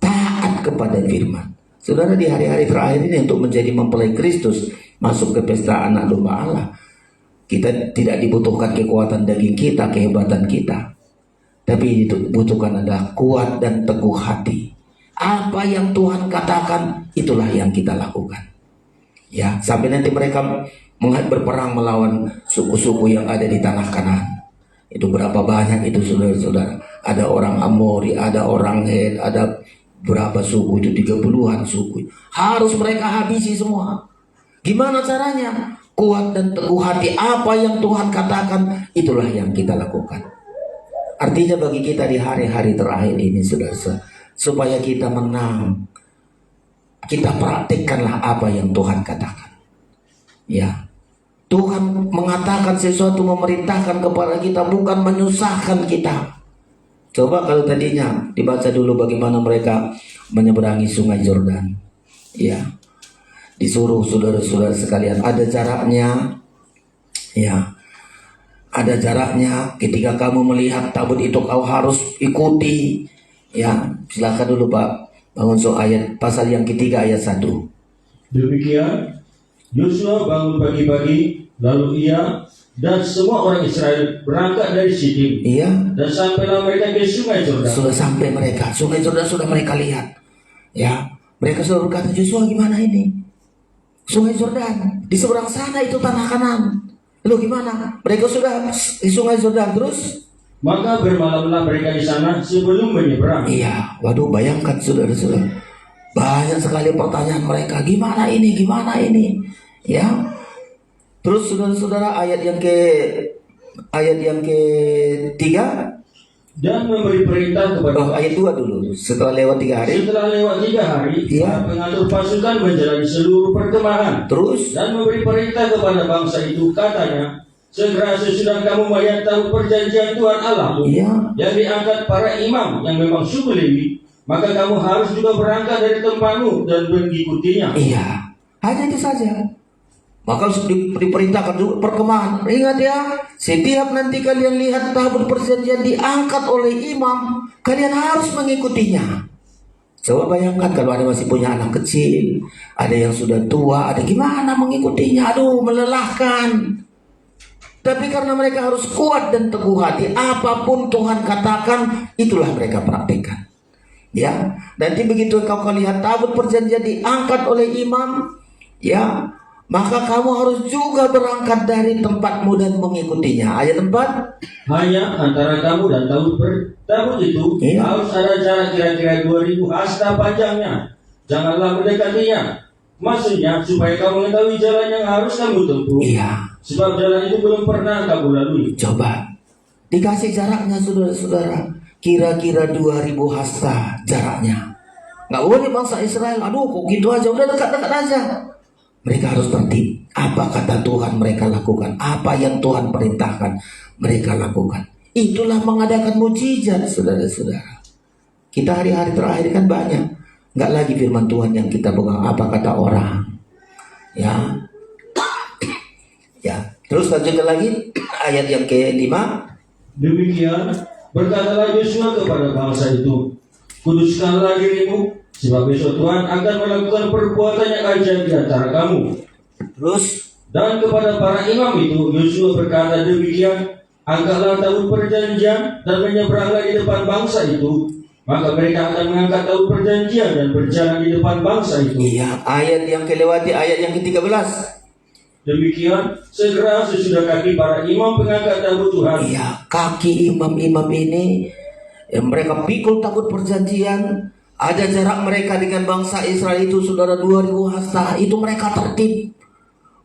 Taat kepada firman. Saudara, di hari-hari terakhir ini untuk menjadi mempelai Kristus, masuk ke pesta anak domba Allah, kita tidak dibutuhkan kekuatan daging kita, kehebatan kita, tapi dibutuhkan adalah kuat dan teguh hati. Apa yang Tuhan katakan, itulah yang kita lakukan. Ya, sampai nanti mereka berperang melawan suku-suku yang ada di tanah Kanaan. Itu berapa banyak itu, saudara-saudara. Ada orang Amori, ada orang Het, ada berapa suku itu, 30-an suku. Harus mereka habisi semua. Gimana caranya? Kuat dan teguh hati, apa yang Tuhan katakan itulah yang kita lakukan. Artinya bagi kita di hari-hari terakhir ini, saudara, supaya kita menang, kita praktikkanlah apa yang Tuhan katakan. Ya, Tuhan mengatakan sesuatu, memerintahkan kepada kita, bukan menyusahkan kita. Coba kalau tadinya dibaca dulu bagaimana mereka menyeberangi sungai Yordan. Ya, disuruh saudara-saudara sekalian, ada jaraknya. Ya, ada jaraknya. Ketika kamu melihat tabut itu kau harus ikuti. Ya, silakan dulu Pak bangun ayat pasal yang ketiga ayat 1. Demikian Yosua bangun pagi-pagi, lalu ia dan semua orang Israel berangkat dari Sidim. Iya. Dan sampailah mereka ke sungai Yordan. Sudah sampai mereka, sungai Yordan sudah mereka lihat. Ya, mereka sudah berkata, Yosua gimana ini? Sungai Yordan di seberang sana itu tanah Kanan. Lalu gimana? Mereka sudah di sungai Yordan terus. Maka bermalamlah mereka di sana sebelum menyeberang. Iya, waduh, bayangkan saudara-saudara, banyak sekali pertanyaan mereka, gimana ini, gimana ini, ya. Terus saudara-saudara ayat yang ketiga, dan memberi perintah kepada ayat 2 dulu. Setelah lewat 3 hari. Setelah lewat 3 hari, ya, pengatur pasukan menjalani seluruh perkemahan. Terus dan memberi perintah kepada bangsa itu, katanya, segera sesudah kamu melihat tahu perjanjian Tuhan Allahmu, ya, yang diangkat para imam yang memang suku Lewi, maka kamu harus juga berangkat dari tempatmu dan mengikutinya. Iya, hanya itu saja. Maka diperintahkan juga perkemahan. Ingat ya, setiap nanti kalian lihat tabut perjanjian diangkat oleh imam, kalian harus mengikutinya. Coba bayangkan kalau ada masih punya anak kecil, ada yang sudah tua, ada gimana mengikutinya? Aduh, melelahkan. Tapi karena mereka harus kuat dan teguh hati, apapun Tuhan katakan, itulah mereka praktikkan. Ya, nanti begitu kau lihat tabut perjanjian diangkat oleh imam, ya, maka kamu harus juga berangkat dari tempatmu dan mengikutinya. Ayat 4. Hanya antara kamu dan tabut itu harus ada jarak kira-kira 2000 hasta panjangnya. Janganlah mendekatinya. Maksudnya supaya kamu mengetahui jalan yang harus kamu tempuh. Iya. Sebab jalan itu belum pernah kamu lalui. Coba dikasih jaraknya saudara-saudara, kira-kira 2000 hasta jaraknya. Nggak boleh bangsa Israel, aduh kok gitu aja, udah dekat-dekat aja. Mereka harus tertib. Apa kata Tuhan mereka lakukan, apa yang Tuhan perintahkan mereka lakukan. Itulah mengadakan mujizat, saudara-saudara. Kita hari-hari terakhir kan banyak, nggak lagi firman Tuhan yang kita pegang, apa kata orang. Ya, ya. Terus lanjutkan lagi ayat yang ke-5. Demikian berkatalah Yosua kepada bangsa itu, kuduskanlah dirimu, sebab besok Tuhan akan melakukan perbuatan yang ajaib di antara kamu. Terus, dan kepada para imam itu Yosua berkata demikian, angkatlah tabut perjanjian dan menyeberanglah di depan bangsa itu. Maka mereka akan mengangkat tabut perjanjian dan berjalan di depan bangsa itu. Iya, ayat yang kelewati, ayat yang ke-13. Demikian segera sesudah kaki para imam pengangkat tabut Tuhan. Iya, kaki imam-imam ini mereka pikul tabut perjanjian. Ada jarak mereka dengan bangsa Israel itu, saudara, 2000 hasta. Itu mereka tertib.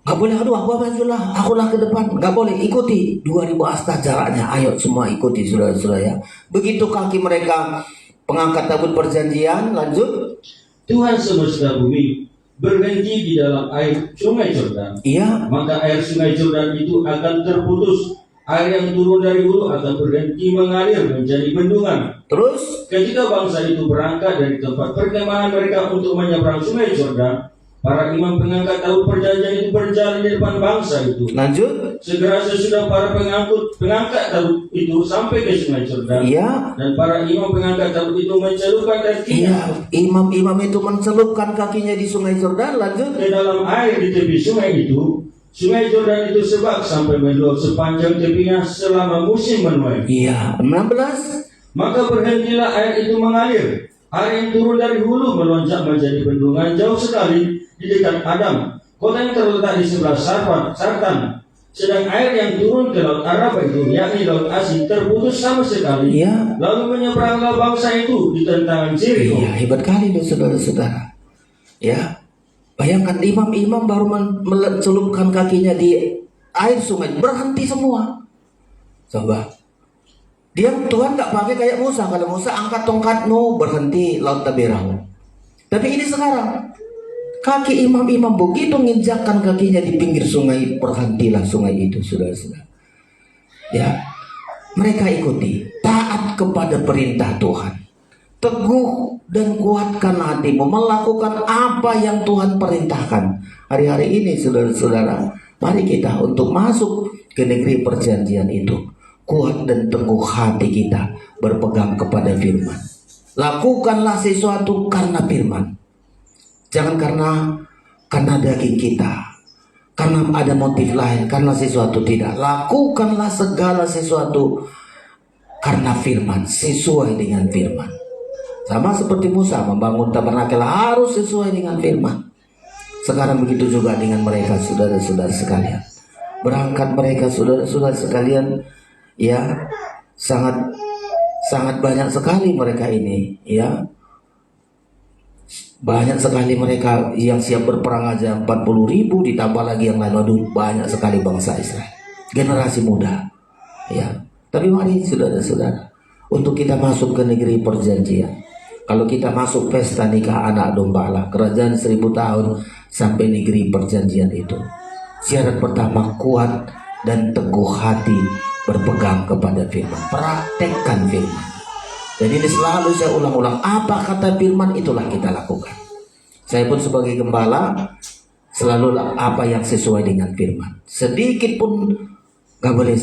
Gak boleh, aduh akulah ke depan. Gak boleh, ikuti 2000 hasta jaraknya. Ayo semua ikuti, saudara-saudara ya. Begitu kaki mereka pengangkat tabut perjanjian, lanjut. Tuhan semesta bumi berhenti di dalam air sungai Yordan. Iya. Maka air sungai Yordan itu akan terputus. Air yang turun dari hulu akan berhenti mengalir menjadi bendungan. Terus ketika bangsa itu berangkat dari tempat perkemahan mereka untuk menyeberang sungai Yordan, para imam pengangkat tabut perjanjian itu berjalan di depan bangsa itu. Lanjut. Segera sesudah para pengangkat tabut itu sampai ke sungai Yordan. Iya. Dan para imam pengangkat tabut itu mencelupkan kakinya. Iya. Imam-imam itu mencelupkan kakinya di sungai Yordan. Lanjut. Ke dalam air di tepi sungai itu. Sungai Yordan itu sebab sampai meluap sepanjang tepinya selama musim menuai. Iya. 16. Maka berhentilah air itu mengalir. Air yang turun dari hulu melonjak menjadi bendungan jauh sekali di dekat Adam, kota yang terletak di sebelah Sartan, Sedang air yang turun ke laut Araba itu, yakni laut Asin, terputus sama sekali. Iya. Lalu menyeberanglah bangsa itu di tentangan Jeriko. Iya, hebat kali loh saudara-saudara. Ya, bayangkan imam-imam baru mencelupkan kakinya di air sungai, berhenti semua. Coba. Tuhan nggak pakai kayak Musa. Kalau Musa angkat tongkatmu, berhenti laut Tabirau. Tapi ini sekarang kaki imam-imam begitu menginjakkan kakinya di pinggir sungai, berhentilah sungai itu, saudara-saudara. Ya, mereka ikuti, taat kepada perintah Tuhan. Teguh dan kuatkan hatimu melakukan apa yang Tuhan perintahkan. Hari-hari ini saudara-saudara, mari kita untuk masuk ke negeri perjanjian itu, kuat dan teguh hati kita berpegang kepada firman. Lakukanlah sesuatu karena firman. Jangan karena daging kita, karena ada motif lain, karena sesuatu tidak. Lakukanlah segala sesuatu karena firman, sesuai dengan firman. Sama seperti Musa membangun tabernakel harus sesuai dengan firman. Sekarang begitu juga dengan mereka, saudara-saudara sekalian. Berangkat mereka, saudara-saudara sekalian, ya sangat banyak sekali mereka ini, ya. Banyak sekali mereka yang siap berperang aja 40.000, ditambah lagi yang lain. Waduh, banyak sekali bangsa Israel, generasi muda, ya. Tapi mari saudara-saudara, untuk kita masuk ke negeri perjanjian, kalau kita masuk pesta nikah anak domba Allah, kerajaan 1000 tahun sampai negeri perjanjian itu, syarat pertama kuat dan teguh hati berpegang kepada firman. Praktekkan firman. Dan ini selalu saya ulang-ulang, apa kata firman itulah kita lakukan. Saya pun sebagai gembala selalu apa yang sesuai dengan firman. Sedikit pun gak boleh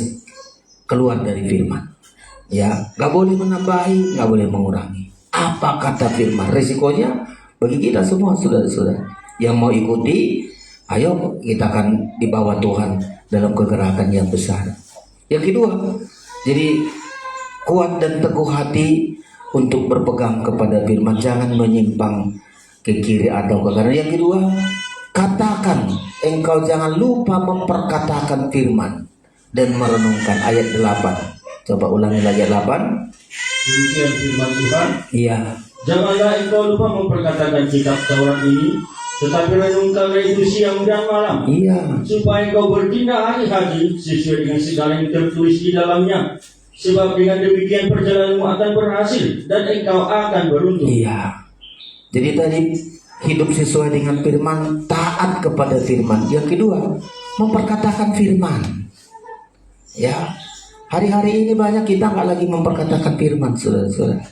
keluar dari firman. Ya, gak boleh menambahi, gak boleh mengurangi. Apa kata firman? Risikonya bagi kita semua, saudara-saudara yang mau ikuti, ayo kita akan dibawa Tuhan dalam kegerakan yang besar. Yang kedua, jadi kuat dan teguh hati untuk berpegang kepada firman. Jangan menyimpang ke kiri atau ke kanan. Yang kedua, katakan, engkau jangan lupa memperkatakan firman dan merenungkan. Ayat 8. Coba ulangi lagi ayat 8. Demikian firman Tuhan. Iya. Janganlah engkau lupa memperkatakan kitab Taurat ini, tetapi renungkanlah itu siang dan malam. Iya. Supaya engkau bertindak hati-hati sesuai dengan segala yang tertulis di dalamnya. Sebab dengan demikian perjalananmu akan berhasil dan engkau akan beruntung. Iya. Jadi tadi hidup sesuai dengan firman, taat kepada firman. Yang kedua, memperkatakan firman. Ya. Hari-hari ini banyak kita nggak lagi memperkatakan firman, saudara-saudara.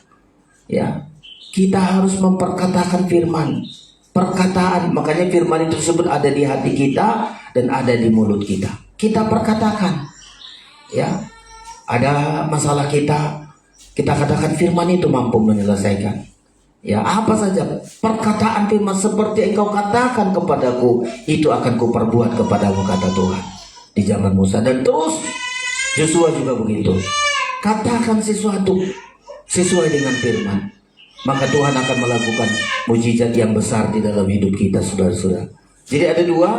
Ya, kita harus memperkatakan firman. Perkataan, makanya firman itu tersebut ada di hati kita dan ada di mulut kita. Kita perkatakan. Ya, ada masalah kita katakan firman itu mampu menyelesaikan. Ya, apa saja perkataan firman seperti engkau katakan kepadaku, itu akan kuperbuat kepadamu, kata Tuhan di zaman Musa. Dan terus Yosua juga begitu. Katakan sesuatu sesuai dengan firman, maka Tuhan akan melakukan mujizat yang besar di dalam hidup kita, saudara-saudara. Jadi ada dua,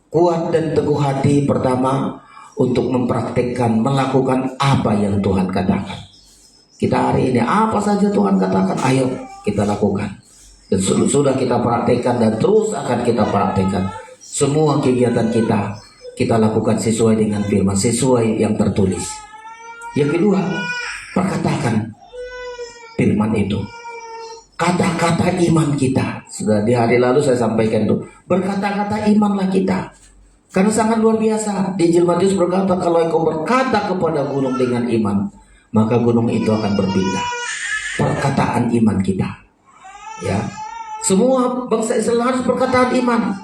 kuat dan teguh hati. Pertama, untuk mempraktekkan, melakukan apa yang Tuhan katakan. Kita hari ini apa saja Tuhan katakan, ayo kita lakukan. Dan sudah kita praktekkan dan terus akan kita praktekkan. Semua kegiatan kita lakukan sesuai dengan firman, sesuai yang tertulis. Yang kedua, perkatakan firman itu. Kata-kata iman kita. Sudah di hari lalu saya sampaikan itu. Berkata-kata imanlah kita. Karena sangat luar biasa. Di Injil Matius berkata, kalau engkau berkata kepada gunung dengan iman, maka gunung itu akan berpindah. Perkataan iman kita. Ya. Semua bangsa Israel harus perkataan iman.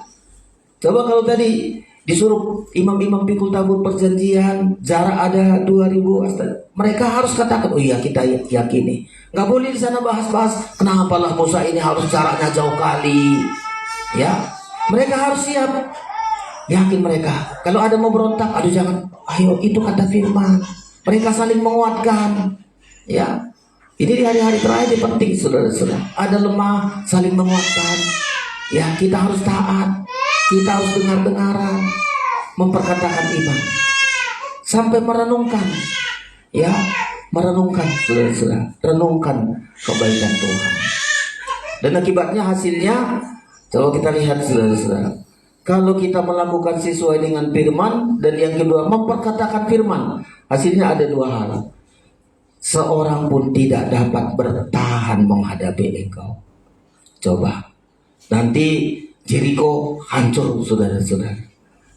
Coba kalau tadi disuruh imam-imam pikul tabur perjanjian, jarak ada 2000 hasta. Mereka harus katakan, oh iya kita yakini. Nggak boleh di sana bahas-bahas, kenapalah Musa ini harus jaraknya jauh kali. Ya, mereka harus siap. Yakin mereka. Kalau ada mau berontak, aduh jangan. Ayo, itu kata firman. Mereka saling menguatkan. Ya, ini di hari-hari terakhir penting, saudara-saudara. Ada lemah, saling menguatkan. Ya, kita harus taat. Kita harus dengar-dengaran. memperkatakan iman, sampai merenungkan, ya, merenungkan, saudara-saudara, renungkan kebaikan Tuhan. Dan akibatnya hasilnya, coba kita lihat saudara-saudara, kalau kita melakukan sesuai dengan firman, dan yang kedua memperkatakan firman, hasilnya ada dua hal. Seorang pun tidak dapat bertahan menghadapi engkau. Coba, nanti Jericho hancur saudara-saudara.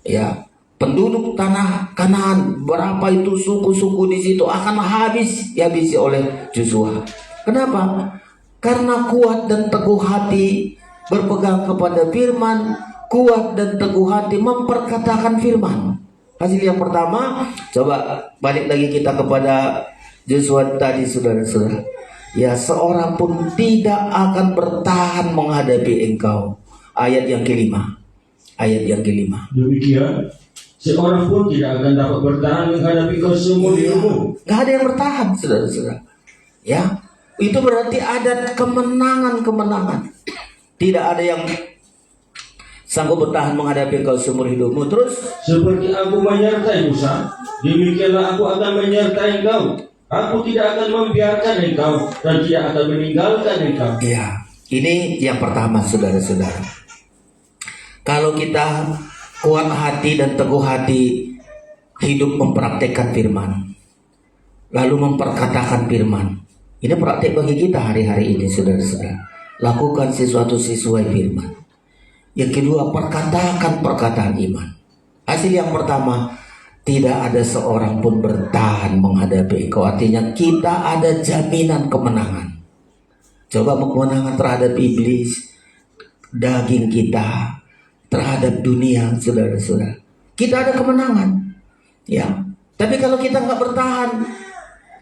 Ya, penduduk tanah Kanaan, berapa itu suku-suku di situ akan dihabisi oleh Joshua. Kenapa? Karena kuat dan teguh hati berpegang kepada firman, kuat dan teguh hati memperkatakan firman. Hasil yang pertama, coba balik lagi kita kepada Joshua tadi saudara-saudara. Ya, seorang pun tidak akan bertahan menghadapi engkau. Ayat yang kelima. Ayat yang kelima. Demikian, seorang pun tidak akan dapat bertahan menghadapi kau seumur hidupmu. Gak ada yang bertahan saudara-saudara. Ya, itu berarti ada kemenangan-kemenangan. Tidak ada yang sanggup bertahan menghadapi kau seumur hidupmu. Terus, seperti aku menyertai Musa, demikianlah aku akan menyertai engkau. Aku tidak akan membiarkan engkau dan tidak akan meninggalkan engkau. ya, ini yang pertama saudara-saudara. Kalau kita kuat hati dan teguh hati, hidup mempraktekkan firman, lalu memperkatakan firman. Ini praktek bagi kita hari-hari ini saudara-saudara. Lakukan sesuatu sesuai firman. Yang kedua, perkatakan perkataan iman. Hasil yang pertama, tidak ada seorang pun bertahan menghadapi engkau. Artinya kita ada jaminan kemenangan. Coba kemenangan terhadap iblis, daging kita, terhadap dunia, saudara-saudara. Kita ada kemenangan. Ya. Tapi kalau kita nggak bertahan,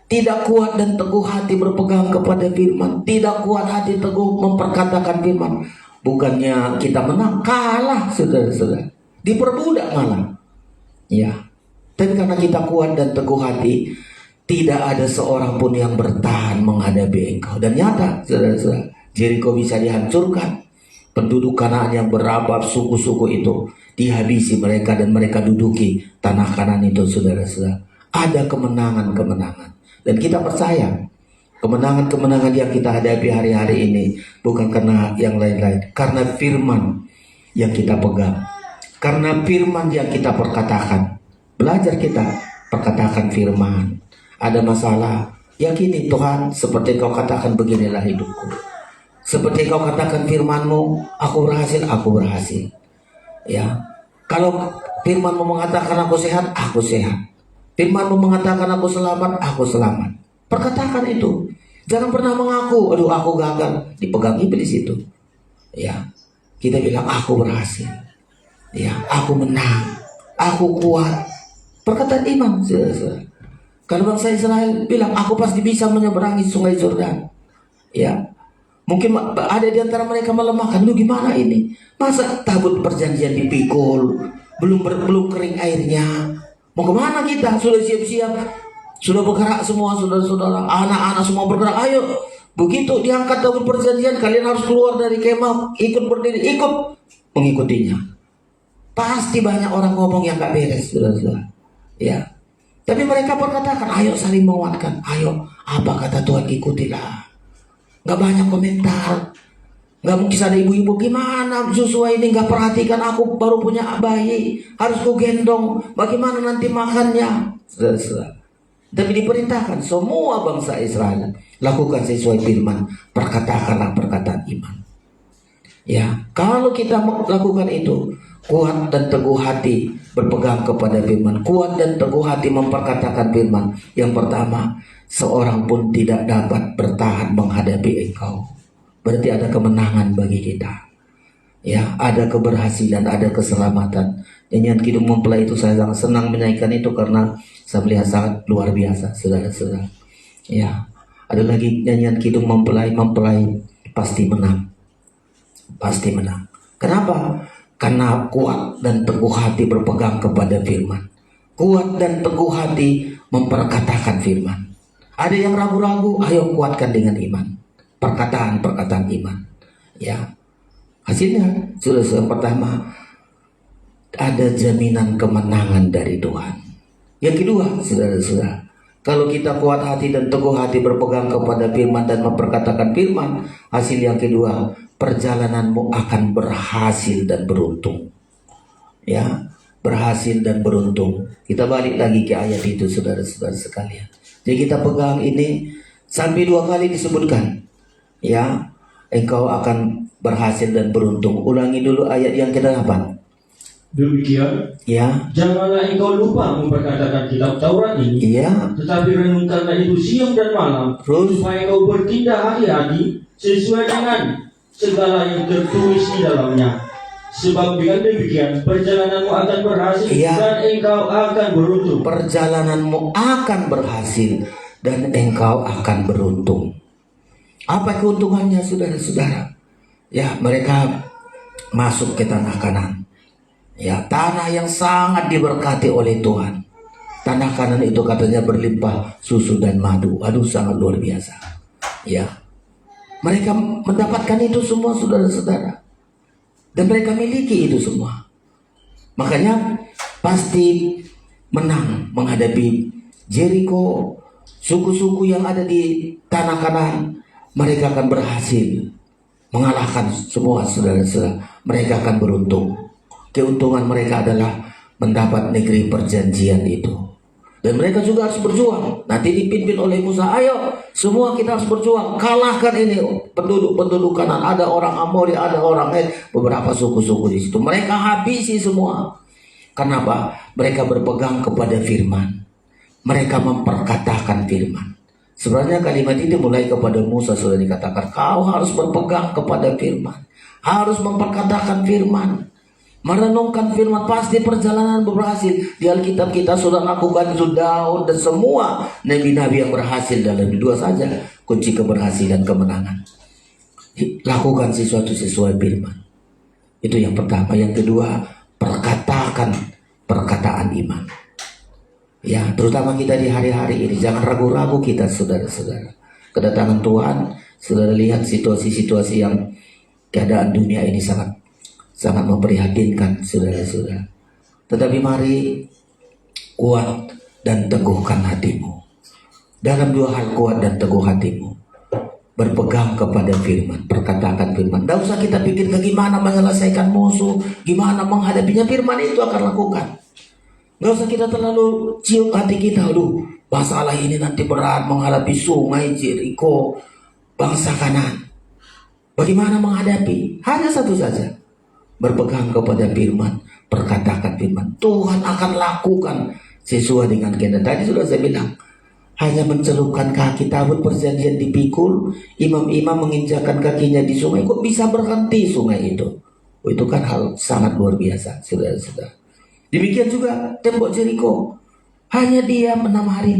tidak kuat dan teguh hati berpegang kepada firman, tidak kuat hati teguh memperkatakan firman, bukannya kita menang, kalah saudara-saudara. Diperbudak malah. Ya. Tapi karena kita kuat dan teguh hati, tidak ada seorang pun yang bertahan menghadapi engkau. Dan nyata saudara-saudara, Jericho bisa dihancurkan. Penduduk Kanaan yang berapa suku-suku itu dihabisi mereka dan mereka duduki tanah Kanaan itu saudara-saudara. Ada kemenangan-kemenangan. Dan kita percaya kemenangan-kemenangan yang kita hadapi hari-hari ini bukan karena yang lain-lain, karena firman yang kita pegang, karena firman yang kita perkatakan. Belajar kita perkatakan firman. Ada masalah, yakini Tuhan, seperti kau katakan beginilah hidupku. Seperti kau katakan firman-Mu, aku berhasil. Ya. Kalau firman-Mu mengatakan aku sehat. Firman-Mu mengatakan aku selamat. Perkatakan itu. Jangan pernah mengaku, aduh aku gagal, dipegang iblis itu. Ya. Kita bilang aku berhasil. Ya, aku menang. Aku kuat. Perkataan iman. Kalau bangsa Israel bilang aku pasti bisa menyeberangi sungai Yordan. Ya. Mungkin ada di antara mereka melemahkan. Lu gimana ini? Masa tabut perjanjian dipikul, belum kering airnya. Mau kemana kita? Sudah siap-siap, sudah bergerak semua saudara-saudara, anak-anak semua bergerak. Ayo, begitu diangkat tabut perjanjian, kalian harus keluar dari kemah, ikut berdiri, ikut mengikutinya. Pasti banyak orang ngomong yang gak beres, saudara-saudara. Ya, tapi mereka berkatakan, ayo saling menguatkan. Ayo, apa kata Tuhan, ikutilah. Gak banyak komentar. Gak mungkin ada ibu-ibu, gimana Joshua ini gak perhatikan aku baru punya bayi, harus ku gendong, bagaimana nanti makannya. Tapi diperintahkan semua bangsa Israel lakukan sesuai firman, perkatakanlah perkataan iman. Ya, kalau kita melakukan itu, kuat dan teguh hati berpegang kepada firman, kuat dan teguh hati memperkatakan firman. Yang pertama, seorang pun tidak dapat bertahan menghadapi engkau. Berarti ada kemenangan bagi kita. Ya, ada keberhasilan, ada keselamatan. Nyanyian Kidung Mempelai itu saya sangat senang menyanyikan itu karena saya melihat sangat luar biasa, saudara-saudara. Ya, ada lagi nyanyian Kidung Mempelai pasti menang. Pasti menang. Kenapa? Karena kuat dan teguh hati berpegang kepada firman. Kuat dan teguh hati memperkatakan firman. Ada yang ragu-ragu, ayo kuatkan dengan iman. Perkataan iman. Ya. Hasilnya, saudara pertama, ada jaminan kemenangan dari Tuhan. Yang kedua, saudara-saudara, kalau kita kuat hati dan teguh hati berpegang kepada firman dan memperkatakan firman, hasil yang kedua, perjalananmu akan berhasil dan beruntung. Ya, berhasil dan beruntung. Kita balik lagi ke ayat itu, saudara-saudara sekalian. Jadi kita pegang ini sampai 2 kali disebutkan. Ya, engkau akan berhasil dan beruntung. Ulangi dulu ayat yang ke-8. Demikian, Ya, janganlah engkau lupa memperkatakan kitab Taurat ini, iya, tetapi renungkanlah itu siang dan malam, terus supaya engkau bertindak hati-hati sesuai dengan segala yang tertulis di dalamnya. Sebab dengan demikian perjalananmu akan berhasil Iya. dan engkau akan beruntung. perjalananmu akan berhasil dan engkau akan beruntung. Apa keuntungannya, saudara-saudara? Ya, mereka masuk ke tanah Kanan. Ya, tanah yang sangat diberkati oleh Tuhan. Tanah Kanan itu katanya berlimpah susu dan madu. Aduh, sangat luar biasa. Ya, mereka mendapatkan itu semua, saudara-saudara. Dan mereka miliki itu semua. Makanya pasti menang menghadapi Jericho, suku-suku yang ada di tanah Kanan. Mereka akan berhasil mengalahkan semua, saudara-saudara. Mereka akan beruntung. Keuntungan mereka adalah mendapat negeri perjanjian itu. Dan mereka juga harus berjuang. Nanti dipimpin oleh Musa. Ayo, semua kita harus berjuang. Kalahkan ini penduduk Kanan. Ada orang Amori, ada orang beberapa suku-suku di situ. Mereka habisi semua. Kenapa? Mereka berpegang kepada firman. Mereka memperkatakan firman. Sebenarnya kalimat ini mulai kepada Musa sudah dikatakan. Kau harus berpegang kepada firman. Harus memperkatakan firman. Merenungkan firman, pasti perjalanan berhasil. Di Alkitab kita sudah lakukan itu, Daud dan semua nabi-nabi yang berhasil dalam dua saja kunci keberhasilan kemenangan. Lakukan sesuatu sesuai firman. Itu yang pertama. Yang kedua, perkatakan perkataan iman. Ya, terutama kita di hari-hari ini jangan ragu-ragu kita, saudara-saudara. Kedatangan Tuhan, saudara lihat situasi-situasi yang keadaan dunia ini sangat memprihatinkan, saudara-saudara. Tetapi mari kuat dan teguhkan hatimu. Dalam 2 hal, kuat dan teguh hatimu. Berpegang kepada firman, perkatakan firman. Tidak usah kita pikir bagaimana menyelesaikan musuh, gimana menghadapinya. Firman itu akan lakukan. Tidak usah kita terlalu cium hati kita. Aduh, masalah ini nanti berat menghadapi sungai Jericho, bangsa Kanan. Bagaimana menghadapi? Hanya satu saja. Berpegang kepada firman, perkatakan firman. Tuhan akan lakukan sesuai dengan kehendak. Tadi sudah saya bilang, hanya mencelupkan kaki tabut perjanjian dipikul, imam-imam menginjakan kakinya di sungai, kok bisa berhenti sungai itu? Oh, itu kan hal sangat luar biasa, saudara-saudara. Demikian juga tembok Jericho, hanya diam 6 hari,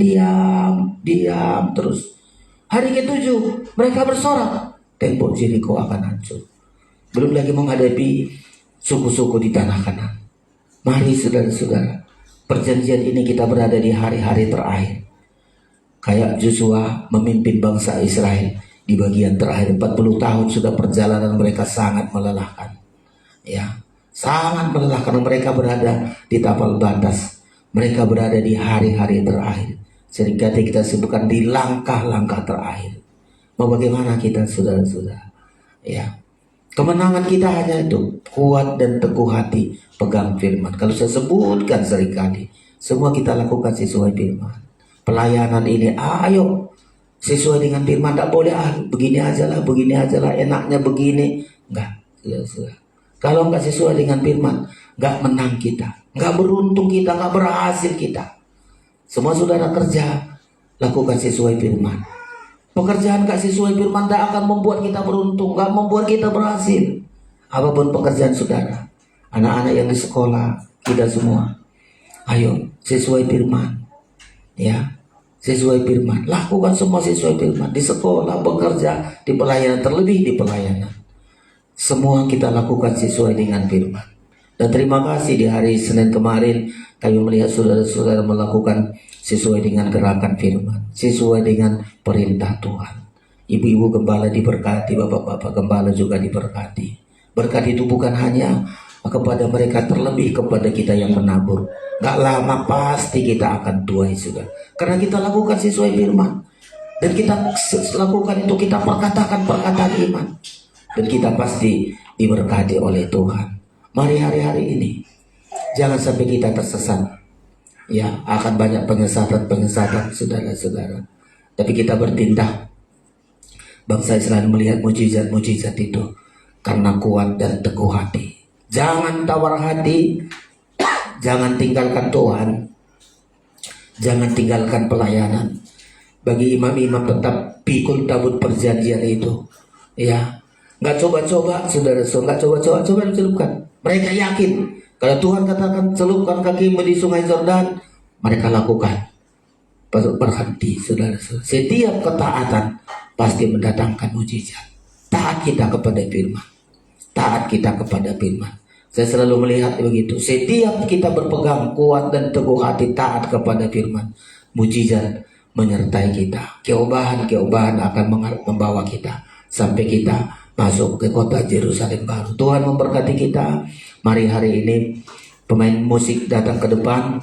diam terus. Hari ke-7 mereka bersorak, tembok Jericho akan hancur. Belum lagi menghadapi suku-suku di tanah Kanan. Mari saudara-saudara, perjanjian ini kita berada di hari-hari terakhir. Kayak Joshua memimpin bangsa Israel di bagian terakhir. 40 tahun sudah perjalanan mereka sangat melelahkan. Ya, sangat melelahkan. Mereka berada di tapal batas. Mereka berada di hari-hari terakhir. Seringkali kita sebutkan di langkah-langkah terakhir. Mau bagaimana kita, saudara-saudara? Ya, kemenangan kita hanya itu, kuat dan teguh hati, pegang firman. Kalau saya sebutkan seringkali, semua kita lakukan sesuai firman. Pelayanan ini, ayo sesuai dengan firman. Tak boleh begini aja lah, enaknya begini. Enggak, sudah. Kalau enggak sesuai dengan firman, enggak menang kita, enggak beruntung kita, enggak berhasil kita. Semua saudara kerja, lakukan sesuai firman. Pekerjaan gak sesuai firman tak akan membuat kita beruntung, gak membuat kita berhasil. Apapun pekerjaan saudara, anak-anak yang di sekolah, kita semua, ayo sesuai firman. Ya, sesuai firman. Lakukan semua sesuai firman. Di sekolah, bekerja, di pelayanan, terlebih di pelayanan. Semua kita lakukan sesuai dengan firman. Dan terima kasih di hari Senin kemarin kami melihat saudara-saudara melakukan sesuai dengan gerakan firman, sesuai dengan perintah Tuhan. Ibu-ibu gembala diberkati, bapak-bapak gembala juga diberkati. Berkat itu bukan hanya kepada mereka, terlebih kepada kita yang menabur. Gak lama pasti kita akan tuai sudah, karena kita lakukan sesuai firman. Dan kita lakukan itu, kita perkatakan perkataan iman, dan kita pasti diberkati oleh Tuhan. Mari hari-hari ini jangan sampai kita tersesat. Ya, akan banyak penyesatan saudara-saudara. Tapi kita bertindak. Bangsa Israel melihat mujizat-mujizat itu karena kuat dan teguh hati. Jangan tawar hati, jangan tinggalkan Tuhan, jangan tinggalkan pelayanan. Bagi imam-imam tetap pikul tabut perjanjian itu, ya, nggak coba-coba, saudara-saudara, nggak coba-coba, coba dicelupkan. Mereka yakin kalau Tuhan katakan celupkan kakimu di sungai Yordan, mereka lakukan. Berhenti, saudara-saudara. Setiap ketaatan pasti mendatangkan mujizat. Taat kita kepada firman. Taat kita kepada firman. Saya selalu melihat begitu. Setiap kita berpegang kuat dan teguh hati taat kepada firman, mujizat menyertai kita. Keobahan akan membawa kita sampai kita masuk ke kota Yerusalem baru. Tuhan memberkati kita. Mari hari ini pemain musik datang ke depan.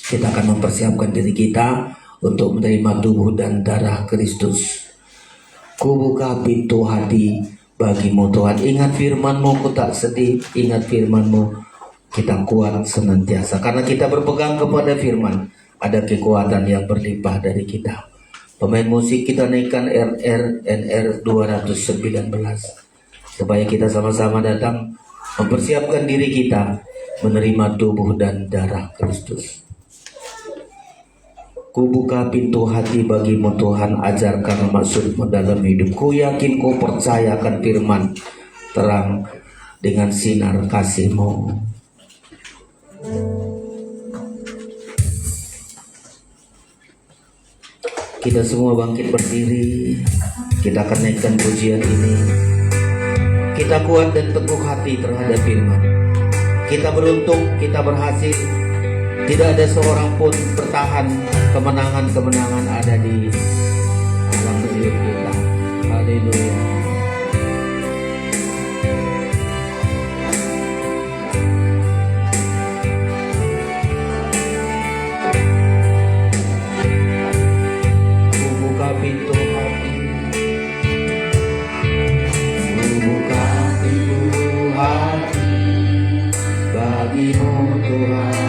Kita akan mempersiapkan diri kita untuk menerima tubuh dan darah Kristus. Kubuka pintu hati bagimu Tuhan. Ingat firman-Mu, ku tak sedih. Ingat firman-Mu, kita kuat senantiasa. Karena kita berpegang kepada firman, ada kekuatan yang berlimpah dari kita. Pemain musik kita naikkan NR 219. Supaya kita sama-sama datang mempersiapkan diri kita menerima tubuh dan darah Kristus. Ku buka pintu hati bagimu Tuhan, ajarkan maksud-Mu dalam hidupku. Yakin ku percayakan firman terang dengan sinar kasih-Mu. Kita semua bangkit berdiri. Kita akan naikkan pujian ini. Kita kuat dan teguh hati terhadap firman. Kita beruntung, kita berhasil. Tidak ada seorang pun bertahan. Kemenangan-kemenangan ada di dalam hidup kita. Haleluya. Ku buka pintu hati. Ku buka pintu hati bagimu Tuhan.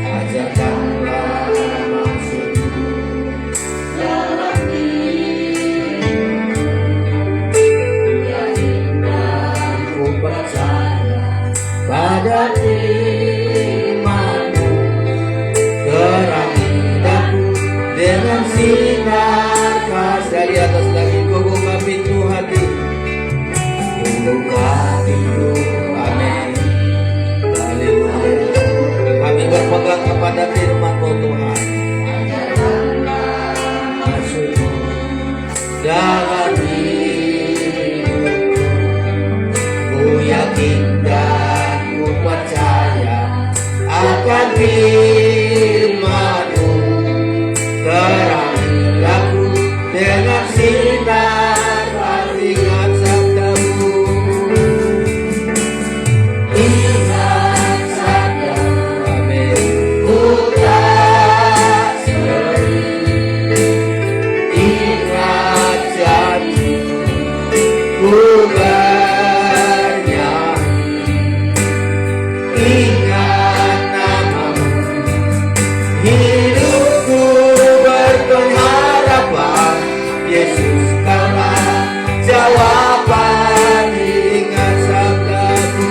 Ajarkanlah maksud-Mu dalam hidupku. Yakinkan ku percaya pada firman-Mu. Terangi hidupku dengan sinar kasih. Dari atas lagi, ku buka pintu hati. Ku buka pintu. Amin. Haleluya. Kami berpegang kepada firman-Mu Tuhan. Maksud-Mu dalam hidupku. Ku yakin dan ku percaya akan firman-Mu. Terangi aku dengan sinar ingat sabda-Mu. Ingat sabda-Mu. Ku tak sedih. Ingat janji-Mu. Ku bernyanyi. Ingat nama-Mu. Hidupku berpengharapan. Yesus kaulah jawaban. Ingat sabda-Mu.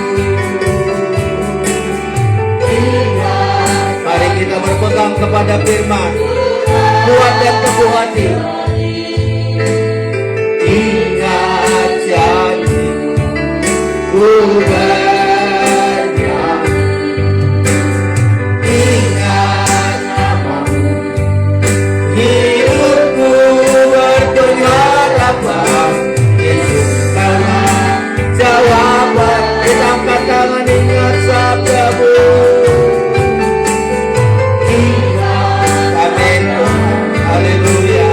Mari kita berpegang kepada firman. Kuat dan teguh hati. Ingat janji-Mu. Ku bernyanyi. Ingat nama-Mu. Hidupku berpengharapan. Yesus kaulah jawaban. Kita angkat tangan, ingat sabda-Mu. Amin. Haleluya.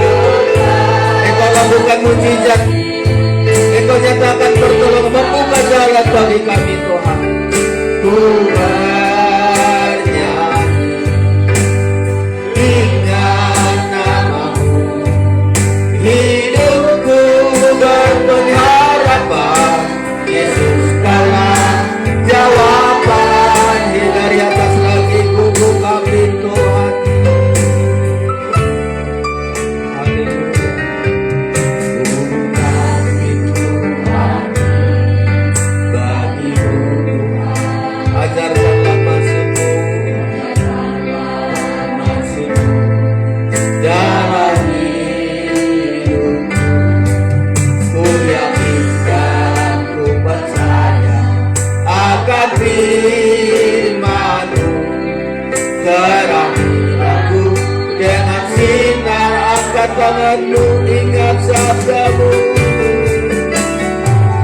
Terangi aku dengan sinar, angkat tanganmu, ingat sabdamu.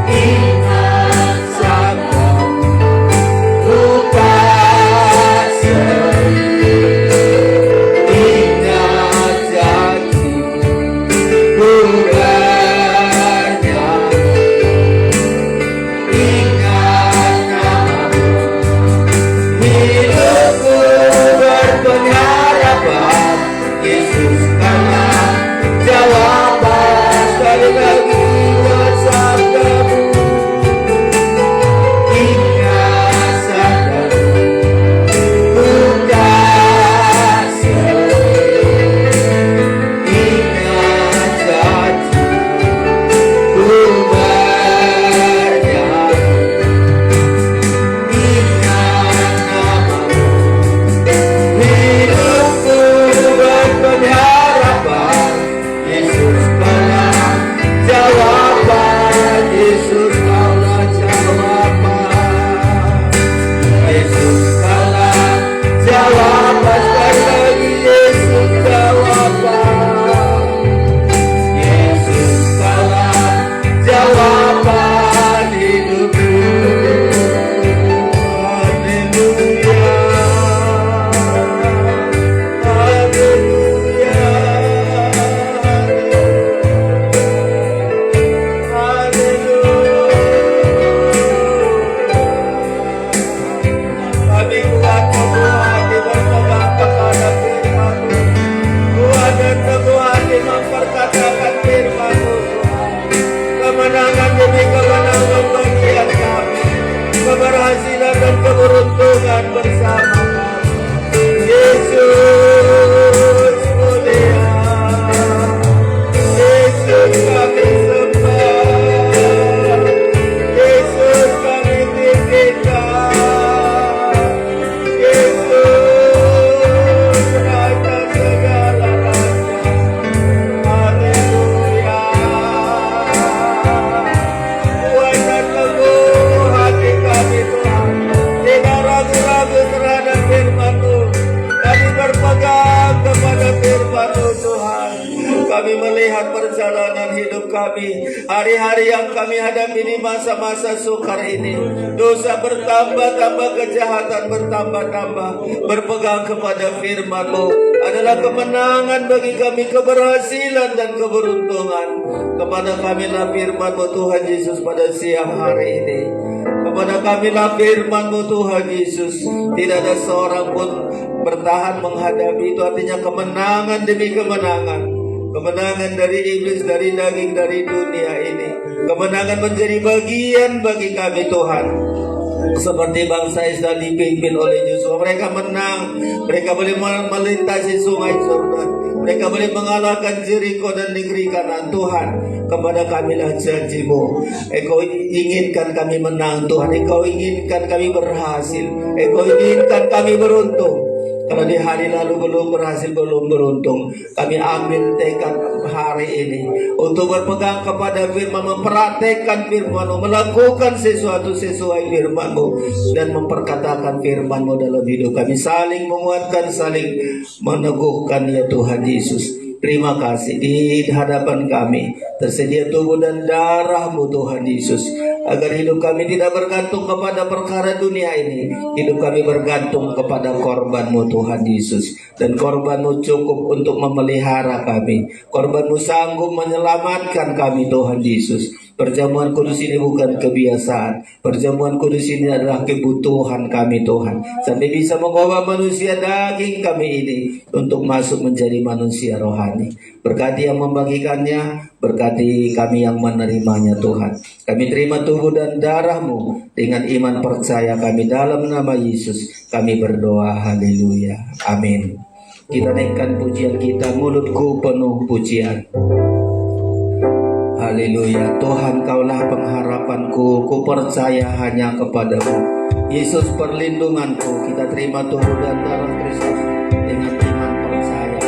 Ingat sabdamu, ku kasih. Ingat janjimu, ku bernyanyi. Ingat namamu, hidupku berpengharapan. Yesus karena jawaban, sekali lagi ingat sabdamu. Ingat sabdamu, ku kasih. Ingat janjimu, ku bernyanyi. Ingat namamu, hidupku berpengharapan. Yesus kaulah jawaban, Yesus kaulah jawaban. Yesus kaulah jawaban, sekali lagi Yesus jawaban. Yesus kaulah jawaban hidupku. Haleluya, haleluya, haleluya. Kami kuat teguh hati berpegang kepada firman-Mu. Kuat dan teguh hati memperkatakan firman-Mu, Tuhan. Kemenangan demi kemenangan bagian kami, keberhasilan dan keberuntungan bersama kami. Yesus mulia, Yesus kami sembah, Yesus kami tinggikan, Yesus Raja segala raja. Haleluya. Kuat dan teguh hati kami, Tuhan. Tidak ragu-ragu terhadap firman-Mu. Kami berpegang kepada firman-Mu, Tuhan. Kami melihat perjalanan hidup kami, hari-hari yang kami hadapi di masa-masa sukar ini. Dosa bertambah-tambah, kejahatan bertambah-tambah. Berpegang kepada firman-Mu adalah kemenangan bagi kami, keberhasilan dan keberuntungan. Kepada kamilah firman-Mu, Tuhan Yesus, pada siang hari ini. Kepada kamilah firman-Mu, Tuhan Yesus. Tidak ada seorang pun bertahan menghadapi itu, artinya kemenangan demi kemenangan. Kemenangan dari iblis, dari daging, dari dunia ini. Kemenangan menjadi bagian bagi kami, Tuhan. Seperti bangsa Israel dipimpin oleh Yosua, mereka menang. Mereka boleh melintasi sungai Yordan. Mereka boleh mengalahkan Jericho dan negeri Kanaan. Tuhan, kepada kamilah janji-Mu. Engkau inginkan kami menang, Tuhan. Engkau inginkan kami berhasil. Engkau inginkan kami beruntung. Kalau di hari lalu belum berhasil, belum beruntung, kami ambil tekad hari ini untuk berpegang kepada firman, mempraktekkan firman-Mu, melakukan sesuatu sesuai firman-Mu, dan memperkatakan firman-Mu dalam hidup kami. Saling menguatkan, saling meneguhkan, ya Tuhan Yesus. Terima kasih di hadapan kami tersedia tubuh dan darah-Mu, Tuhan Yesus, agar hidup kami tidak bergantung kepada perkara dunia ini. Hidup kami bergantung kepada korban-Mu, Tuhan Yesus, dan korban-Mu cukup untuk memelihara kami. Korban-Mu sanggup menyelamatkan kami, Tuhan Yesus. Perjamuan kudus ini bukan kebiasaan. Perjamuan kudus ini adalah kebutuhan kami, Tuhan, sampai bisa mengubah manusia daging kami ini untuk masuk menjadi manusia rohani. Berkati yang membagikannya, berkati kami yang menerimanya, Tuhan. Kami terima tubuh dan darah-Mu dengan iman percaya kami, dalam nama Yesus kami berdoa. Haleluya, amin. Kita naikkan pujian kita, mulutku penuh pujian. Haleluya. Tuhan, Kaulah pengharapanku, ku percaya hanya kepadamu. Yesus perlindunganku. Kita terima tubuh dan darah Kristus dengan iman percaya.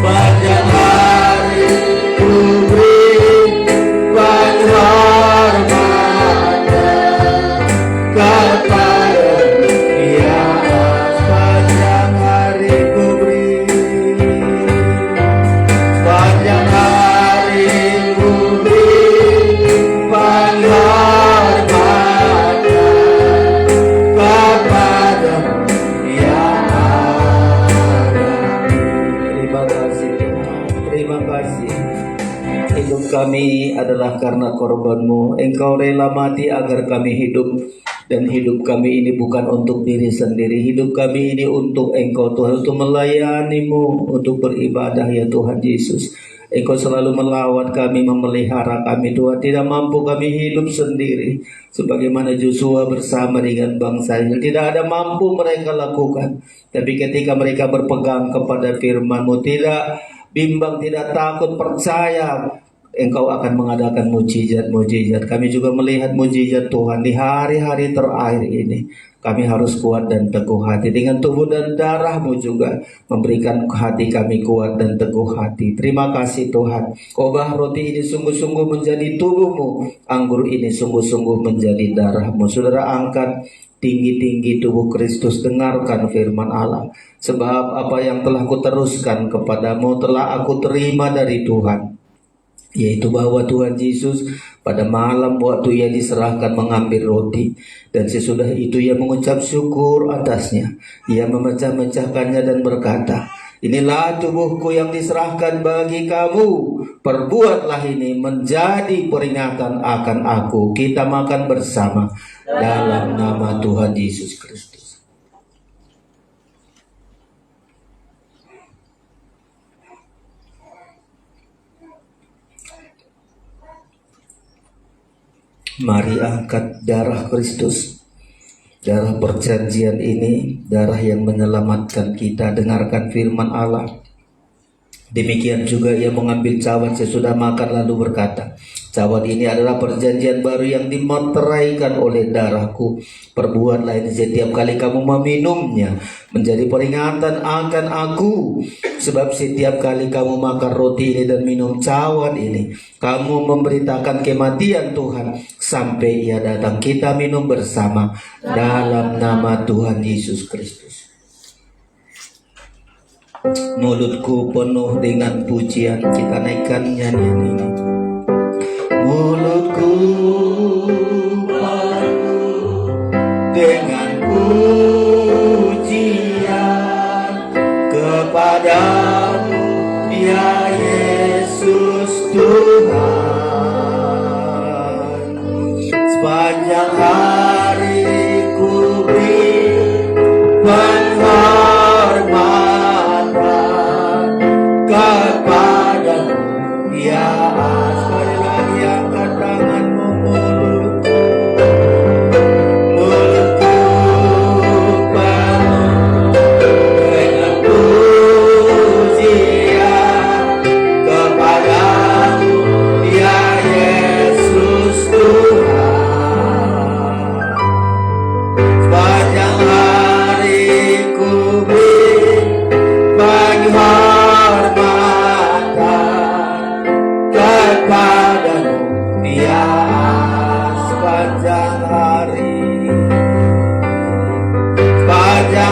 Panjang hari ku beri penghormatan kepada Dia. Panjang hari ku beri, panjang hari ku beri penghormatan kepada Dia. Terima kasih Tuhan, terima kasih. Hidup kami adalah karena korban-Mu. Engkau rela mati agar kami hidup. Dan hidup kami ini bukan untuk diri sendiri. Hidup kami ini untuk Engkau Tuhan, untuk melayani-Mu, untuk beribadah ya Tuhan Yesus. Engkau selalu melawat kami, memelihara kami Tuhan. Tidak mampu kami hidup sendiri. Sebagaimana Joshua bersama dengan bangsa Israel. Tidak ada mampu mereka lakukan. Tapi ketika mereka berpegang kepada firman-Mu, tidak bimbang, tidak takut, percaya Engkau akan mengadakan mujizat-mujizat. Kami juga melihat mujizat Tuhan di hari-hari terakhir ini. Kami harus kuat dan teguh hati. Dengan tubuh dan darah-Mu juga memberikan hati kami kuat dan teguh hati. Terima kasih Tuhan. Obah roti ini sungguh-sungguh menjadi tubuh-Mu. Anggur ini sungguh-sungguh menjadi darah-Mu. Saudara, angkat tinggi-tinggi tubuh Kristus, dengarkan firman Allah. Sebab apa yang telah kuteruskan kepadamu telah aku terima dari Tuhan, yaitu bahwa Tuhan Yesus pada malam waktu Ia diserahkan mengambil roti, dan sesudah itu Ia mengucap syukur atasnya. Ia memecah-mecahkannya dan berkata, inilah tubuhku yang diserahkan bagi kamu. Perbuatlah ini menjadi peringatan akan aku. Kita makan bersama dalam nama Tuhan Yesus Kristus. Mari angkat darah Kristus, darah perjanjian ini, darah yang menyelamatkan kita. Dengarkan firman Allah. Demikian juga Ia mengambil cawan sesudah makan lalu berkata, cawan ini adalah perjanjian baru yang dimeteraikan oleh darahku. Perbuatlah ini setiap kali kamu meminumnya menjadi peringatan akan aku. Sebab setiap kali kamu makan roti ini dan minum cawan ini, kamu memberitakan kematian Tuhan sampai Ia datang. Kita minum bersama dalam nama Tuhan Yesus Kristus. Mulutku penuh dengan pujian. Kita naikkan nyanyian ini. Mulutku penuh dengan pujian kepadamu ya Yesus Tuhan. Sepanjang hari ku beri penghormatan kepadamu ya. Sekali lagi angkat tanganmu. Mulutku penuh dengan pujian kepadamu ya Yesus Tuhan. Sepanjang hari ku beri penghormatan kepadamu ya. Sepanjang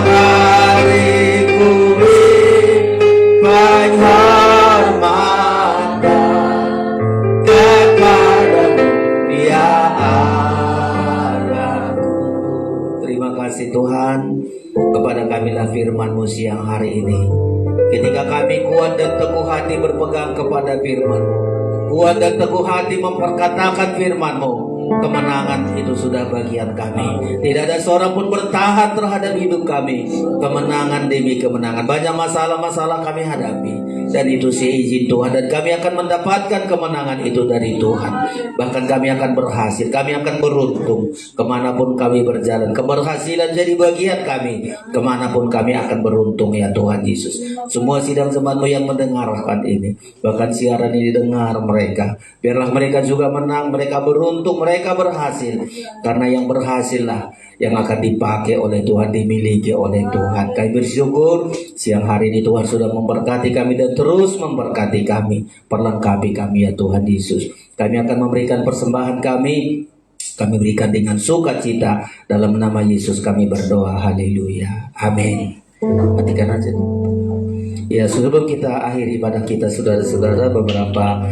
hari ku beri penghormatan kepadamu ya Allahku. Terima kasih Tuhan, kepada kamilah firman-Mu siang hari ini. Ketika kami kuat dan teguh hati berpegang kepada firman-Mu, kuat dan teguh hati memperkatakan firman-Mu, kemenangan itu sudah bagian kami. Tidak ada seorang pun bertahan terhadap hidup kami. Kemenangan demi kemenangan. Banyak masalah-masalah kami hadapi, dan itu seizin Tuhan, dan kami akan mendapatkan kemenangan itu dari Tuhan. Bahkan kami akan berhasil, kami akan beruntung kemanapun kami berjalan. Keberhasilan jadi bagian kami kemanapun kami akan beruntung ya Tuhan Yesus. Semua sidang jemaatmu yang mendengarkan ini, bahkan siaran ini dengar mereka, biarlah mereka juga menang, mereka beruntung, mereka berhasil. Karena yang berhasil lah yang akan dipakai oleh Tuhan, dimiliki oleh Tuhan. Kami bersyukur siang hari ini Tuhan sudah memberkati kami dan terus memberkati kami, perlengkapi kami ya Tuhan Yesus. Kami akan memberikan persembahan kami berikan dengan sukacita, dalam nama Yesus kami berdoa, haleluya, amin. Matikan aja. Ya, sebelum kita akhiri ibadah kita, saudara-saudara, beberapa